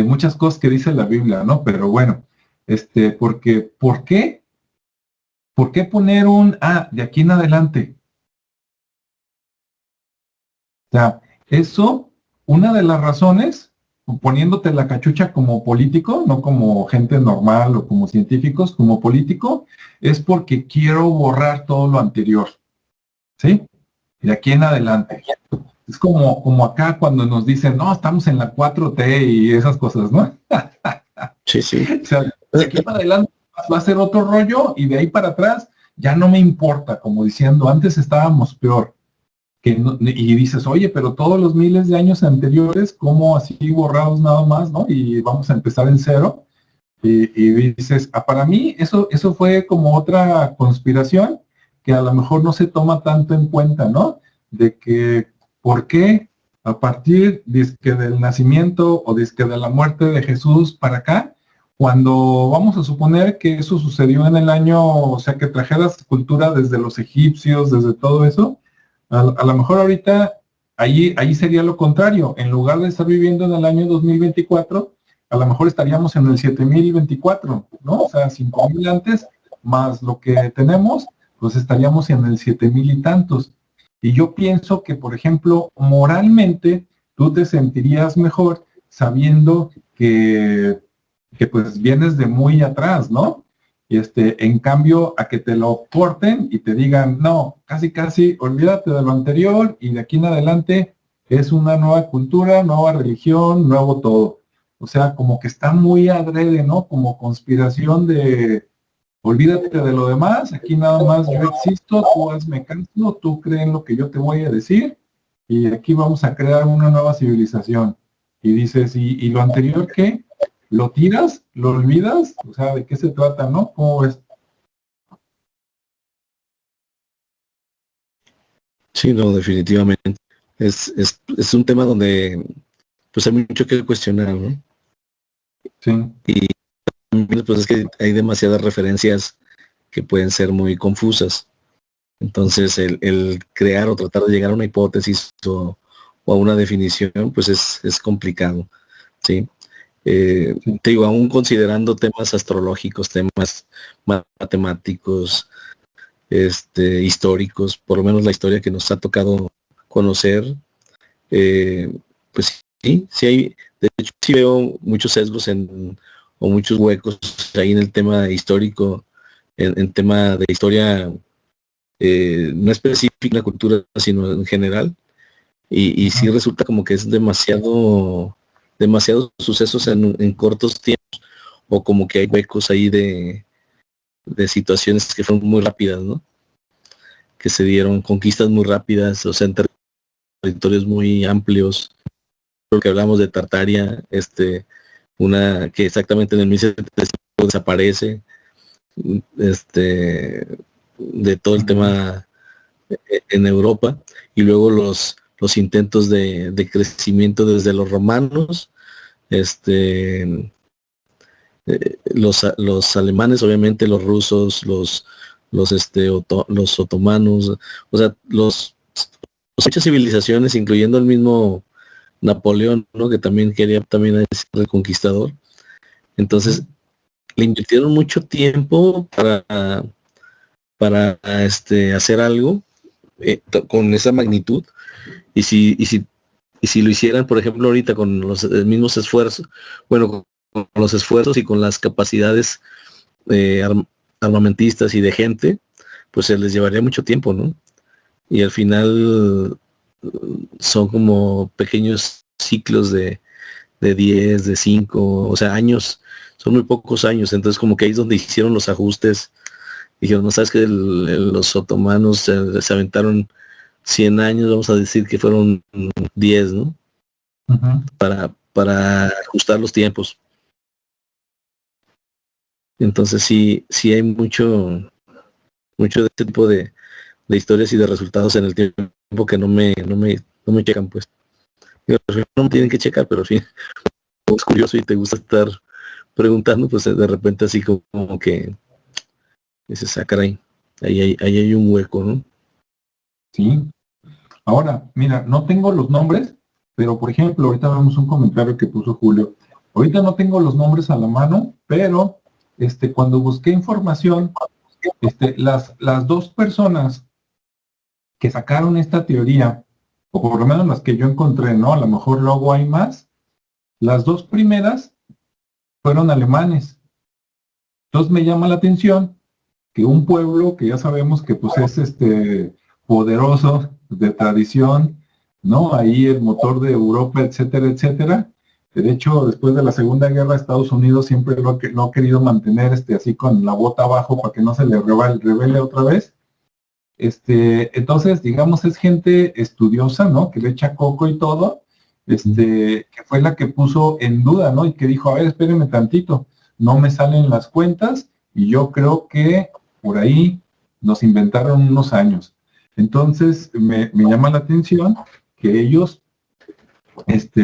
A: muchas cosas que dice la Biblia, ¿no? Pero bueno, porque, ¿por qué? ¿Por qué poner de aquí en adelante? O sea, eso, una de las razones, poniéndote la cachucha como político, no como gente normal o como científicos, como político, es porque quiero borrar todo lo anterior, ¿sí? De aquí en adelante. Es como acá cuando nos dicen, no, estamos en la 4T y esas cosas, ¿no?
B: Sí, sí.
A: O sea, de aquí para adelante va a ser otro rollo y de ahí para atrás ya no me importa, como diciendo, antes estábamos peor. Y dices, oye, pero todos los miles de años anteriores, ¿cómo así borrados nada más, no? Y vamos a empezar en cero. Y dices, para mí eso fue como otra conspiración que a lo mejor no se toma tanto en cuenta, ¿no? De que, ¿por qué a partir dizque del nacimiento o dizque de la muerte de Jesús para acá, cuando vamos a suponer que eso sucedió en el año, o sea, que trajeras cultura desde los egipcios, desde todo eso, a lo mejor ahorita ahí sería lo contrario, en lugar de estar viviendo en el año 2024, a lo mejor estaríamos en el 7024, ¿no? O sea, 5000 antes, más lo que tenemos, pues estaríamos en el 7000 y tantos. Y yo pienso que, por ejemplo, moralmente, tú te sentirías mejor sabiendo que pues vienes de muy atrás, ¿no? Y en cambio, a que te lo corten y te digan, no, casi casi, olvídate de lo anterior y de aquí en adelante es una nueva cultura, nueva religión, nuevo todo. O sea, como que está muy adrede, ¿no? Como conspiración de, olvídate de lo demás, aquí nada más yo existo, tú hazme caso, tú crees en lo que yo te voy a decir, y aquí vamos a crear una nueva civilización. Y dices, ¿y lo anterior qué? ¿Lo tiras? ¿Lo olvidas? O sea, ¿de qué se trata, no? ¿Cómo ves?
B: Sí, no, definitivamente. Es un tema donde pues hay mucho que cuestionar, ¿no?
A: Sí,
B: Y pues es que hay demasiadas referencias que pueden ser muy confusas. Entonces, el crear o tratar de llegar a una hipótesis o a una definición, pues es complicado, ¿sí?
A: sí.
B: Te digo, aún considerando temas astrológicos, temas matemáticos, históricos, por lo menos la historia que nos ha tocado conocer, eh, pues sí, sí hay, de hecho sí veo muchos sesgos o muchos huecos ahí en el tema histórico, en tema de historia no específica en la cultura, sino en general, y sí
A: Ajá.
B: resulta como que es demasiados sucesos en cortos tiempos, o como que hay huecos ahí de situaciones que fueron muy rápidas, ¿no? Que se dieron conquistas muy rápidas, o sea, en territorios muy amplios, lo que hablamos de Tartaria, una que exactamente en el 1700 desaparece, de todo el tema en Europa, y luego los intentos de crecimiento desde los romanos, los alemanes, obviamente, los rusos, los otomanos, o sea, muchas civilizaciones, incluyendo el mismo Napoleón, ¿no? Que también quería también ser reconquistador. Entonces, le invirtieron mucho tiempo para hacer algo con esa magnitud, y si lo hicieran, por ejemplo, ahorita con los mismos esfuerzos, bueno, con los esfuerzos y con las capacidades armamentistas y de gente, pues se les llevaría mucho tiempo, ¿no? Y al final son como pequeños ciclos de 10, de 5, o sea, años, son muy pocos años. Entonces como que ahí es donde hicieron los ajustes. Dijeron, no, sabes que los otomanos se aventaron 100 años, vamos a decir que fueron 10, ¿no? Para ajustar los tiempos. Entonces sí hay mucho de este tipo de historias y de resultados en el tiempo que no me checan, pues. No me tienen que checar, pero sí, como es curioso y te gusta estar preguntando, pues de repente así como que dices, caray, ahí hay un hueco, ¿no?
A: Sí. Ahora, mira, no tengo los nombres, pero por ejemplo, ahorita vemos un comentario que puso Julio. Ahorita no tengo los nombres a la mano, pero cuando busqué información, las dos personas que sacaron esta teoría, o por lo menos las que yo encontré, ¿no? A lo mejor luego hay más. Las dos primeras fueron alemanes. Entonces me llama la atención que un pueblo que ya sabemos que pues es poderoso, de tradición, ¿no? Ahí el motor de Europa, etcétera, etcétera. De hecho, después de la Segunda Guerra, Estados Unidos siempre lo ha querido mantener así con la bota abajo para que no se le revele otra vez. Entonces, digamos, es gente estudiosa, ¿no? Que le echa coco y todo, que fue la que puso en duda, ¿no? Y que dijo, a ver, espérenme tantito, no me salen las cuentas, y yo creo que por ahí nos inventaron unos años. Entonces, me llama la atención que ellos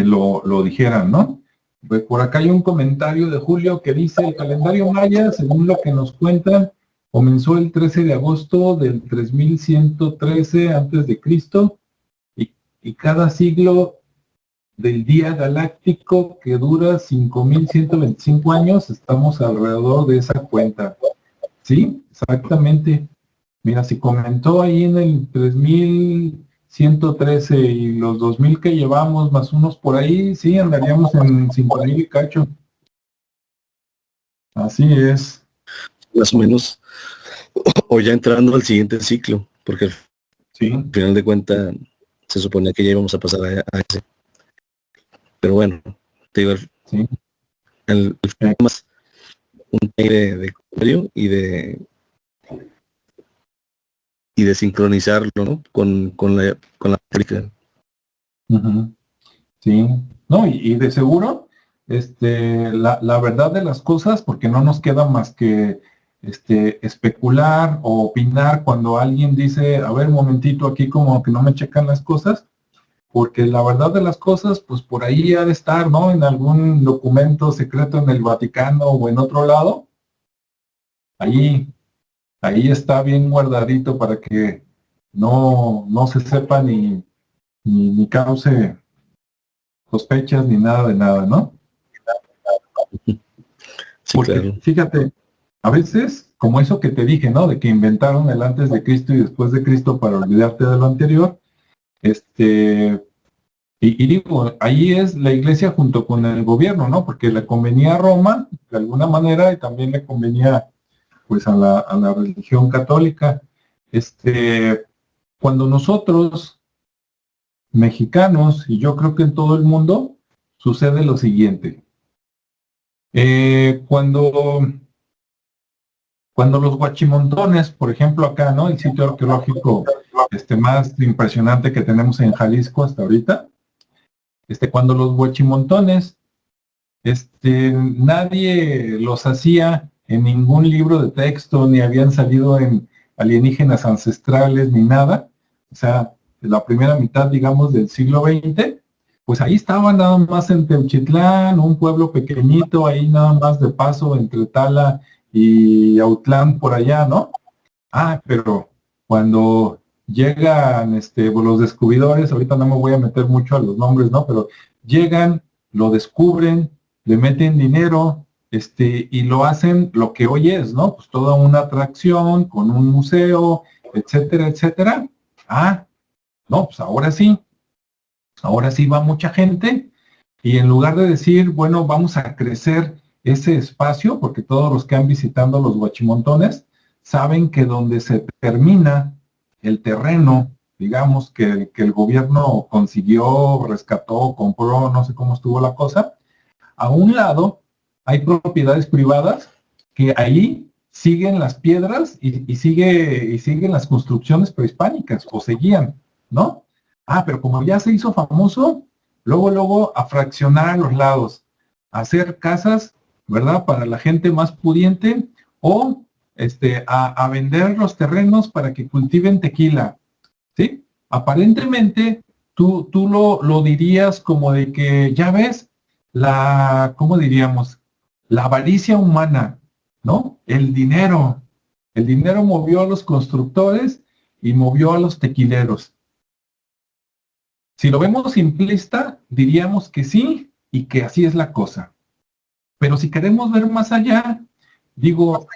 A: lo dijeran, ¿no? Pues por acá hay un comentario de Julio que dice, el calendario maya, según lo que nos cuentan, comenzó el 13 de agosto del 3113 antes de Cristo, y cada siglo del día galáctico, que dura 5125 años, estamos alrededor de esa cuenta. Sí, exactamente. Mira, si comentó ahí en el 3113 y los 2000 que llevamos, más unos por ahí, sí, andaríamos en 5000 y cacho. Así es.
B: Más o menos, o ya entrando al siguiente ciclo, porque
A: sí,
B: al final de cuentas se suponía que ya íbamos a pasar a ese. Pero bueno, te digo,
A: sí.
B: el más un aire de comentario y de sincronizarlo, ¿no? con la práctica.
A: Sí, no, y de seguro, la verdad de las cosas, porque no nos queda más que especular o opinar cuando alguien dice, a ver, un momentito, aquí como que no me checan las cosas, porque la verdad de las cosas, pues por ahí ha de estar, ¿no? En algún documento secreto en el Vaticano o en otro lado. Ahí está bien guardadito para que no se sepa ni cause sospechas ni nada de nada, ¿no?
B: Sí,
A: porque
B: claro.
A: Fíjate, a veces, como eso que te dije, ¿no? De que inventaron el antes de Cristo y después de Cristo para olvidarte de lo anterior, y digo, ahí es la iglesia junto con el gobierno, ¿no? Porque le convenía a Roma, de alguna manera, y también le convenía, pues, a la religión católica. Cuando nosotros, mexicanos, y yo creo que en todo el mundo, sucede lo siguiente. Cuando los Huachimontones, por ejemplo acá, ¿no? El sitio arqueológico más impresionante que tenemos en Jalisco hasta ahorita, cuando los huachimontones, nadie los hacía en ningún libro de texto, ni habían salido en alienígenas ancestrales, ni nada. O sea, la primera mitad, digamos, del siglo XX, pues ahí estaban nada más en Teuchitlán, un pueblo pequeñito, ahí nada más de paso entre Tala y Autlán por allá, ¿no? Ah, pero cuando llegan los descubridores, ahorita no me voy a meter mucho a los nombres, ¿no? Pero llegan, lo descubren, le meten dinero, y lo hacen lo que hoy es, ¿no? Pues toda una atracción con un museo, etcétera, etcétera. Ah, no, pues ahora sí va mucha gente, y en lugar de decir, bueno, vamos a crecer ese espacio, porque todos los que han visitado los Huachimontones saben que donde se termina el terreno, digamos, que el gobierno consiguió, rescató, compró, no sé cómo estuvo la cosa, a un lado hay propiedades privadas que ahí siguen las piedras y siguen las construcciones prehispánicas, o seguían, ¿no? Ah, pero como ya se hizo famoso, luego a fraccionar a los lados, a hacer casas, ¿verdad? Para la gente más pudiente, o a vender los terrenos para que cultiven tequila, ¿sí? Aparentemente, tú lo dirías como de que, ya ves, ¿cómo diríamos? La avaricia humana, ¿no? El dinero movió a los constructores y movió a los tequileros. Si lo vemos simplista, diríamos que sí y que así es la cosa. Pero si queremos ver más allá, digo,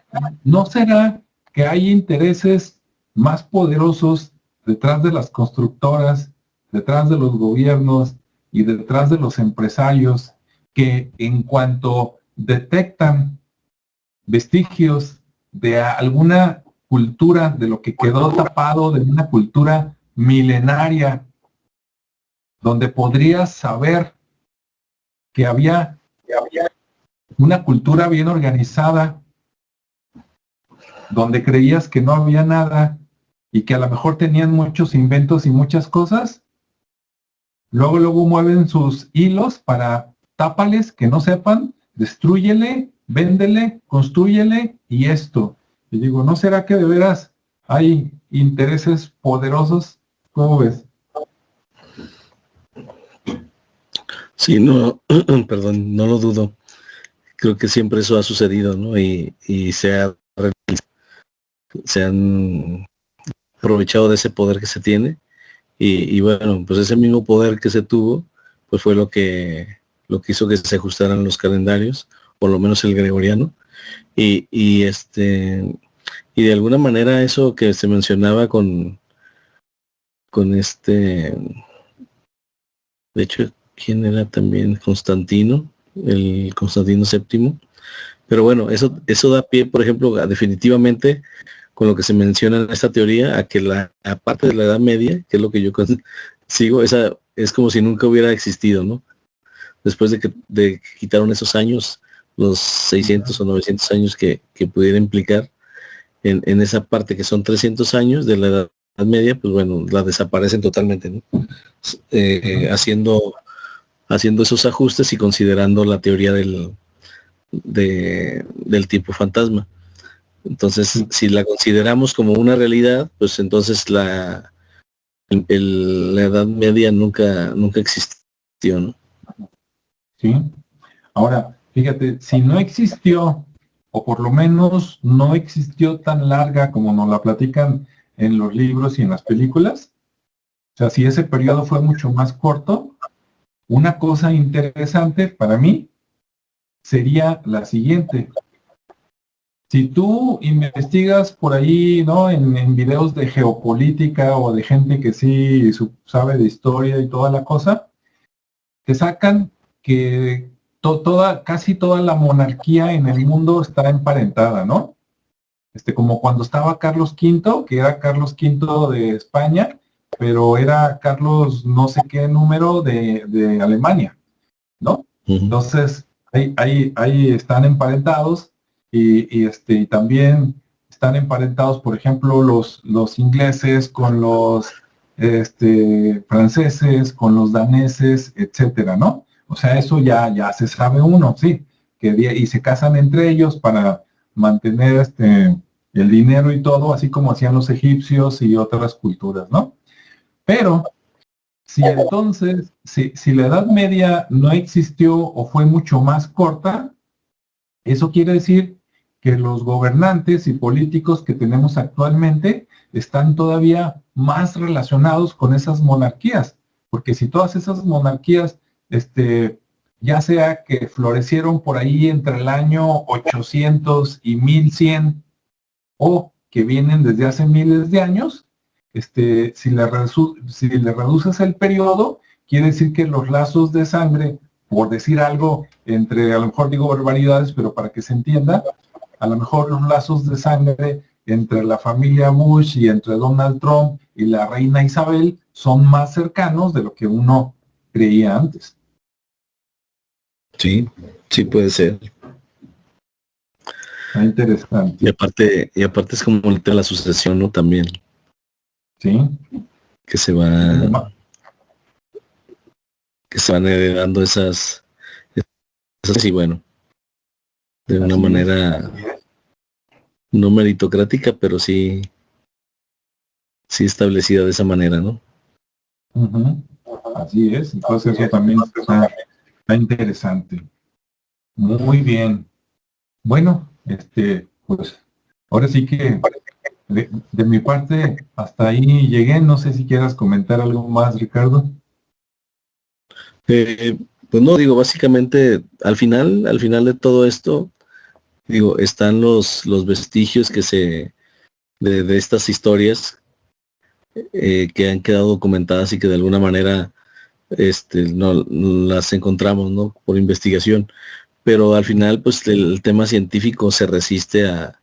A: ¿no será que hay intereses más poderosos detrás de las constructoras, detrás de los gobiernos y detrás de los empresarios, que en cuanto detectan vestigios de alguna cultura, de lo que quedó tapado, de una cultura milenaria, donde podrías saber que había una cultura bien organizada, donde creías que no había nada y que a lo mejor tenían muchos inventos y muchas cosas, luego mueven sus hilos para tápales que no sepan, destrúyele, véndele, constrúyele y esto. Y digo, ¿no será que de veras hay intereses poderosos? ¿Cómo ves?
B: Sí, no, perdón, no lo dudo. Creo que siempre eso ha sucedido, ¿no? Y se han aprovechado de ese poder que se tiene. Y bueno, pues ese mismo poder que se tuvo, pues fue lo que hizo que se ajustaran los calendarios, por lo menos el gregoriano. Y de alguna manera eso que se mencionaba con de hecho, ¿quién era también? Constantino, el Constantino VII. Pero bueno, eso da pie, por ejemplo, definitivamente con lo que se menciona en esta teoría, a que aparte de la Edad Media, que es lo que yo sigo, esa es como si nunca hubiera existido, ¿no? Después de que quitaron esos años, los 600 o 900 años que pudiera implicar en esa parte que son 300 años de la Edad Media, pues bueno, la desaparecen totalmente, ¿no? Haciendo esos ajustes y considerando la teoría del tiempo fantasma. Entonces, si la consideramos como una realidad, pues entonces la Edad Media nunca existió, ¿no?
A: Sí. Ahora, fíjate, si no existió, o por lo menos no existió tan larga como nos la platican en los libros y en las películas, o sea, si ese periodo fue mucho más corto, una cosa interesante para mí sería la siguiente. Si tú investigas por ahí, ¿no? En videos de geopolítica o de gente que sí sabe de historia y toda la cosa, te sacan que casi toda la monarquía en el mundo está emparentada, ¿no? Como cuando estaba Carlos V, que era Carlos V de España, pero era Carlos no sé qué número de Alemania, ¿no? Entonces, ahí están emparentados y también están emparentados, por ejemplo, los ingleses con los franceses, con los daneses, etcétera, ¿no? O sea, eso ya se sabe uno, sí, y se casan entre ellos para mantener el dinero y todo, así como hacían los egipcios y otras culturas, ¿no? Pero si entonces, si la Edad Media no existió o fue mucho más corta, eso quiere decir que los gobernantes y políticos que tenemos actualmente están todavía más relacionados con esas monarquías, porque si todas esas monarquías, ya sea que florecieron por ahí entre el año 800 y 1100 o que vienen desde hace miles de años, si le reduces el periodo, quiere decir que los lazos de sangre, por decir algo, entre, a lo mejor digo barbaridades, pero para que se entienda, a lo mejor los lazos de sangre entre la familia Bush y entre Donald Trump y la reina Isabel son más cercanos de lo que uno creía antes.
B: Sí, sí puede ser.
A: Está interesante.
B: Y aparte es como el de la sucesión, ¿no? También.
A: Sí.
B: Que se van heredando esas y bueno, de una manera no meritocrática, pero sí establecida de esa manera, ¿no?
A: Así es, entonces eso también está interesante. Muy bien. Bueno, pues ahora sí que de mi parte hasta ahí llegué. No sé si quieras comentar algo más, Ricardo.
B: Pues no, digo, básicamente al final de todo esto, digo, están los vestigios de estas historias que han quedado documentadas y que de alguna manera no las encontramos, ¿no? Por investigación. Pero al final, pues el tema científico se resiste a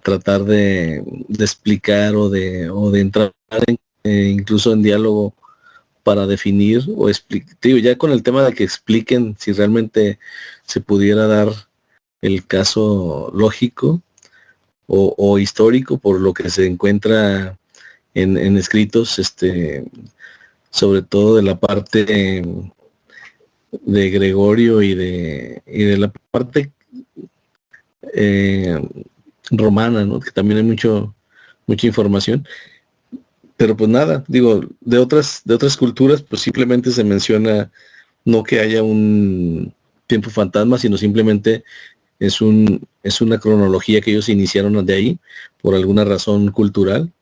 B: tratar de explicar o de entrar incluso en diálogo para definir o explicar, ya con el tema de que expliquen si realmente se pudiera dar el caso lógico o histórico por lo que se encuentra en escritos, sobre todo de la parte de Gregorio y de la parte romana, ¿no? Que también hay mucha información. Pero pues nada, digo, de otras culturas, pues simplemente se menciona no que haya un tiempo fantasma, sino simplemente es una cronología que ellos iniciaron de ahí por alguna razón cultural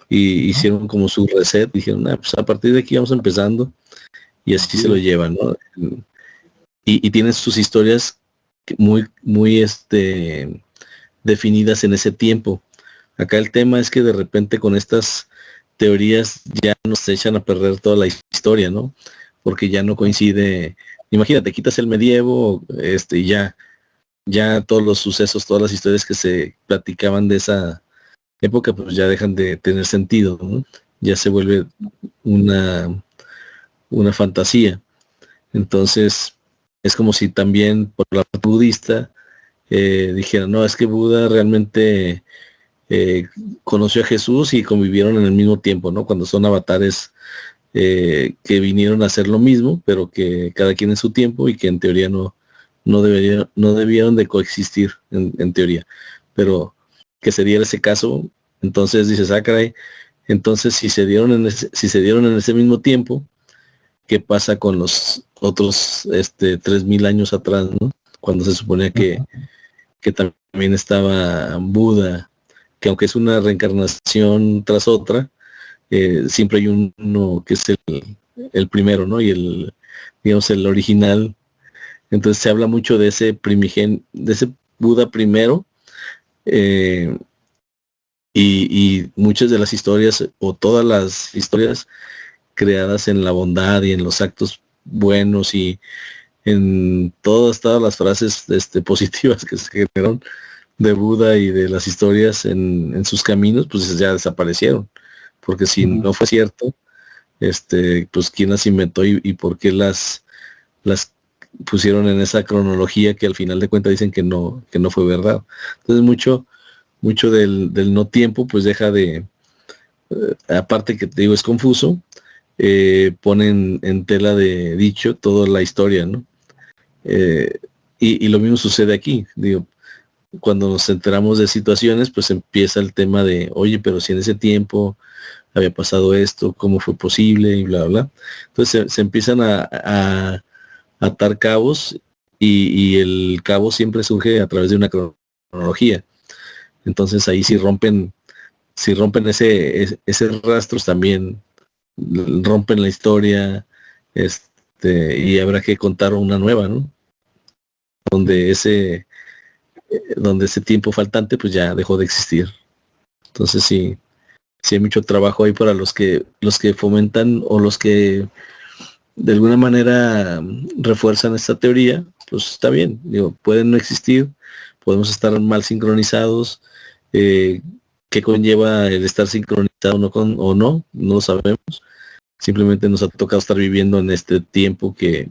B: y hicieron como su reset, dijeron, pues a partir de aquí vamos empezando y así se lo llevan, ¿no? Y tienen sus historias muy definidas en ese tiempo. Acá el tema es que de repente con estas teorías ya nos echan a perder toda la historia, ¿no? Porque ya no coincide. Imagínate, quitas el medievo, y ya todos los sucesos, todas las historias que se platicaban de esa época, pues ya dejan de tener sentido, ¿no? Ya se vuelve una fantasía. Entonces, es como si también por la parte budista dijeran, no, es que Buda realmente conoció a Jesús y convivieron en el mismo tiempo, ¿no? Cuando son avatares que vinieron a hacer lo mismo, pero que cada quien en su tiempo y que en teoría no debieron de coexistir en teoría. Pero que se diera ese caso, entonces dices, caray, entonces si se dieron en ese mismo tiempo, ¿qué pasa con los otros 3000 años atrás, ¿no? Cuando se suponía que también estaba Buda, que aunque es una reencarnación tras otra, siempre hay uno que es el primero, ¿no? Y el original. Entonces se habla mucho de ese de ese Buda primero, y muchas de las historias, o todas las historias creadas en la bondad y en los actos buenos y en todas las frases positivas que se generaron de Buda y de las historias en sus caminos, pues ya desaparecieron. Porque si no fue cierto, pues quién las inventó y por qué las pusieron en esa cronología que al final de cuentas dicen que no fue verdad. Entonces mucho del no tiempo pues deja de aparte que te digo es confuso, ponen en tela de dicho toda la historia, ¿no? Y lo mismo sucede aquí, digo, cuando nos enteramos de situaciones, pues empieza el tema de, oye, pero si en ese tiempo había pasado esto, cómo fue posible, y bla, bla. Entonces se empiezan a atar cabos y el cabo siempre surge a través de una cronología. Entonces ahí si rompen ese rastros también rompen la historia, y habrá que contar una nueva, ¿no? Donde ese tiempo faltante pues ya dejó de existir. Entonces sí hay mucho trabajo ahí para los que fomentan o los que de alguna manera refuerzan esta teoría, pues está bien, digo, pueden no existir, podemos estar mal sincronizados, qué conlleva el estar sincronizado o no lo sabemos, simplemente nos ha tocado estar viviendo en este tiempo que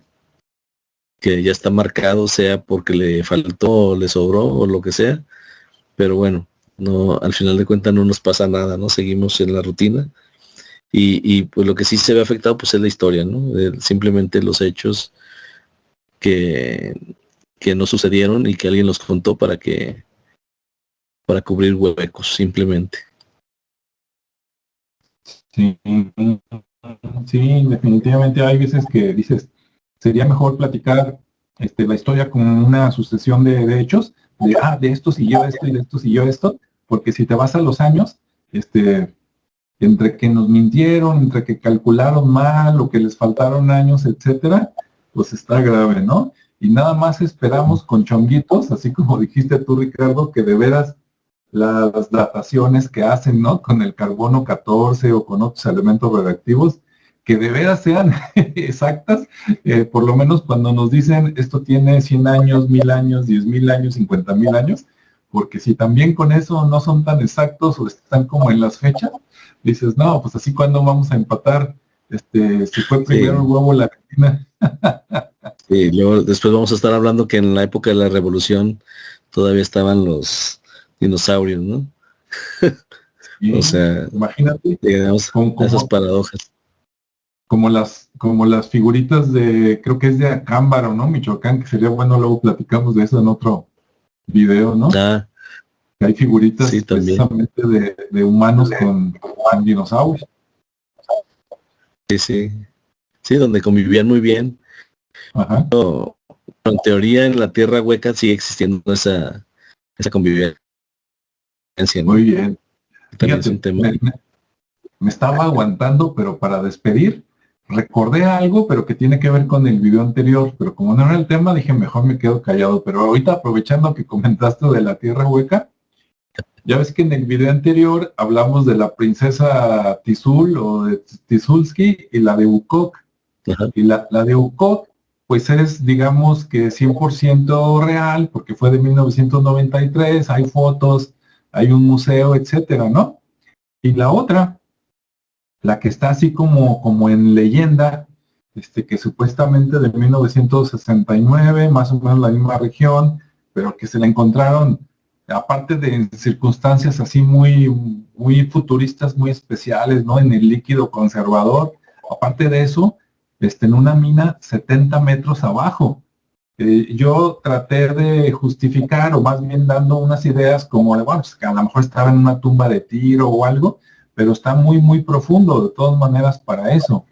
B: ya está marcado, sea porque le faltó, le sobró o lo que sea, pero bueno, no, al final de cuentas no nos pasa nada, ¿no? Seguimos en la rutina y pues lo que sí se ve afectado pues es la historia, ¿no? Simplemente los hechos que no sucedieron y que alguien los contó para cubrir huecos, simplemente.
A: Sí, sí, definitivamente hay veces que dices, sería mejor platicar la historia como una sucesión de hechos, de esto siguió esto y de esto siguió esto, porque si te vas a los años, entre que nos mintieron, entre que calcularon mal o que les faltaron años, etcétera, pues está grave, ¿no? Y nada más esperamos con chonguitos, así como dijiste tú, Ricardo, que de veras las dataciones que hacen, ¿no? Con el carbono 14 o con otros elementos radiactivos, que de veras sean exactas, por lo menos cuando nos dicen esto tiene 100 años, 1000 años, 10,000 años, 50,000 años, porque si también con eso no son tan exactos o están como en las fechas, dices, no, pues así cuando vamos a empatar, si fue primero el huevo o la gallina.
B: Y luego después vamos a estar hablando que en la época de la revolución todavía estaban los dinosaurios, ¿no?
A: Sí,
B: o sea,
A: imagínate,
B: llegamos a esas paradojas.
A: Como las figuritas creo que es de Acámbaro, ¿no? Michoacán, que sería bueno, luego platicamos de eso en otro video, ¿no? Que hay figuritas
B: sí,
A: precisamente de humanos con dinosaurios.
B: Sí, donde convivían muy bien.
A: Ajá.
B: Pero, en teoría en la tierra hueca sigue existiendo esa convivencia, ¿no?
A: Muy bien.
B: También
A: Fíjate,
B: es un tema.
A: me estaba aguantando, pero para despedir, recordé algo, pero que tiene que ver con el video anterior, pero como no era el tema, dije, mejor me quedo callado. Pero ahorita, aprovechando que comentaste de la tierra hueca, ya ves que en el video anterior hablamos de la princesa Tizul o de Tizulski y la de Ukok.
B: Ajá.
A: Y la de Ukok, pues es, digamos que 100% real, porque fue de 1993, hay fotos, hay un museo, etcétera, ¿no? Y la otra, la que está así como en leyenda, que supuestamente de 1969, más o menos la misma región, pero que se la encontraron, aparte de circunstancias así muy, muy futuristas, muy especiales, ¿no? En el líquido conservador, aparte de eso, en una mina 70 metros abajo. Yo traté de justificar, o más bien dando unas ideas como de, bueno, pues que a lo mejor estaba en una tumba de tiro o algo, pero está muy, muy profundo, de todas maneras, para eso.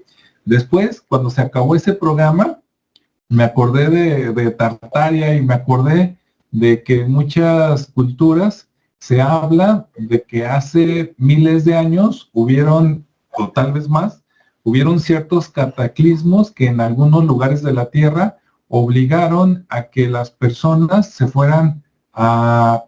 A: Después, cuando se acabó ese programa, me acordé de Tartaria y me acordé de que en muchas culturas se habla de que hace miles de años hubieron, o tal vez más, hubieron ciertos cataclismos que en algunos lugares de la Tierra obligaron a que las personas se fueran a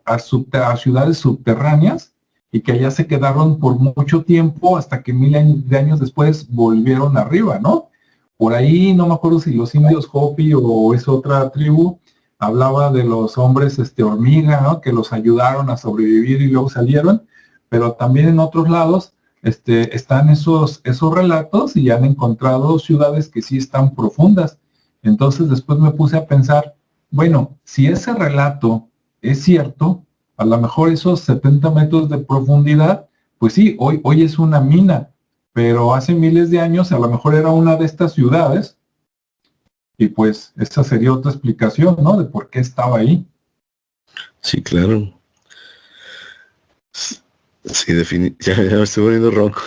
A: ciudades subterráneas y que allá se quedaron por mucho tiempo hasta que miles de años después volvieron arriba, ¿no? Por ahí, no me acuerdo si los indios Hopi o es otra tribu, hablaba de los hombres hormiga, ¿no? Que los ayudaron a sobrevivir y luego salieron, pero también en otros lados están esos relatos y han encontrado ciudades que sí están profundas. Entonces después me puse a pensar, bueno, si ese relato es cierto, a lo mejor esos 70 metros de profundidad pues sí, hoy es una mina, pero hace miles de años a lo mejor era una de estas ciudades, y pues esa sería otra explicación, ¿no? De por qué estaba ahí.
B: Sí, claro. Sí, ya me estoy volviendo ronco.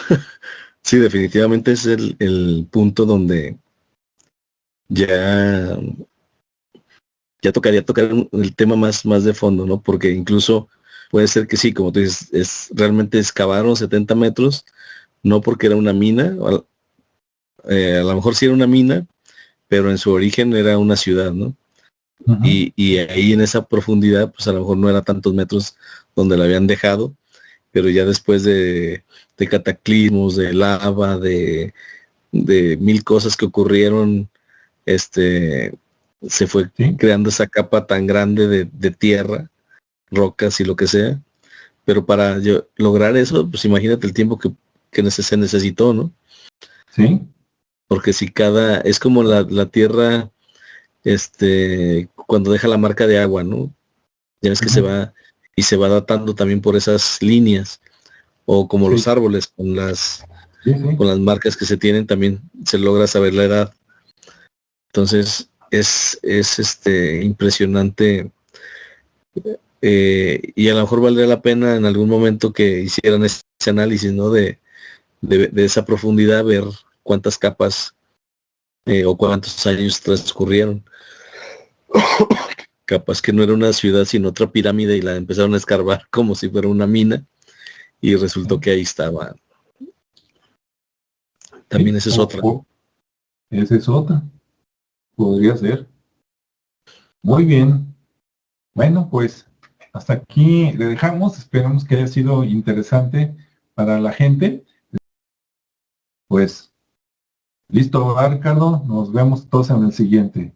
B: Sí, definitivamente es el punto donde ya, ya tocaría tocar el tema más de fondo, ¿no? Porque incluso puede ser que sí, como tú dices, realmente excavaron 70 metros, no porque era una mina, a lo mejor sí era una mina, pero en su origen era una ciudad, ¿no?
A: Ujú.
B: Y ahí en esa profundidad, pues a lo mejor no era tantos metros donde la habían dejado, pero ya después de cataclismos, de lava, de mil cosas que ocurrieron, se fue
A: Sí,
B: creando esa capa tan grande de tierra, rocas y lo que sea. Pero para lograr eso, pues imagínate el tiempo que se necesitó, ¿no?
A: sí.
B: Porque si es como la tierra, cuando deja la marca de agua, ¿no? Ya ves que se
A: Ujú.
B: va y se va datando también por esas líneas, o como los
A: Sí,
B: árboles,
A: sí, sí.
B: con las marcas que se tienen, también se logra saber la edad. Entonces, es impresionante, y a lo mejor valdría la pena en algún momento que hicieran ese análisis, ¿no? De esa profundidad, ver cuántas capas o cuántos años transcurrieron. Capaz que no era una ciudad, sino otra pirámide y la empezaron a escarbar como si fuera una mina y resultó
A: Sí,
B: que ahí estaba. También
A: sí.
B: esa es otra, ¿no?
A: Esa es otra. Podría ser. Muy bien. Bueno, pues hasta aquí le dejamos. Esperamos que haya sido interesante para la gente. Pues listo, ¿verdad, Ricardo? Nos vemos todos en el siguiente.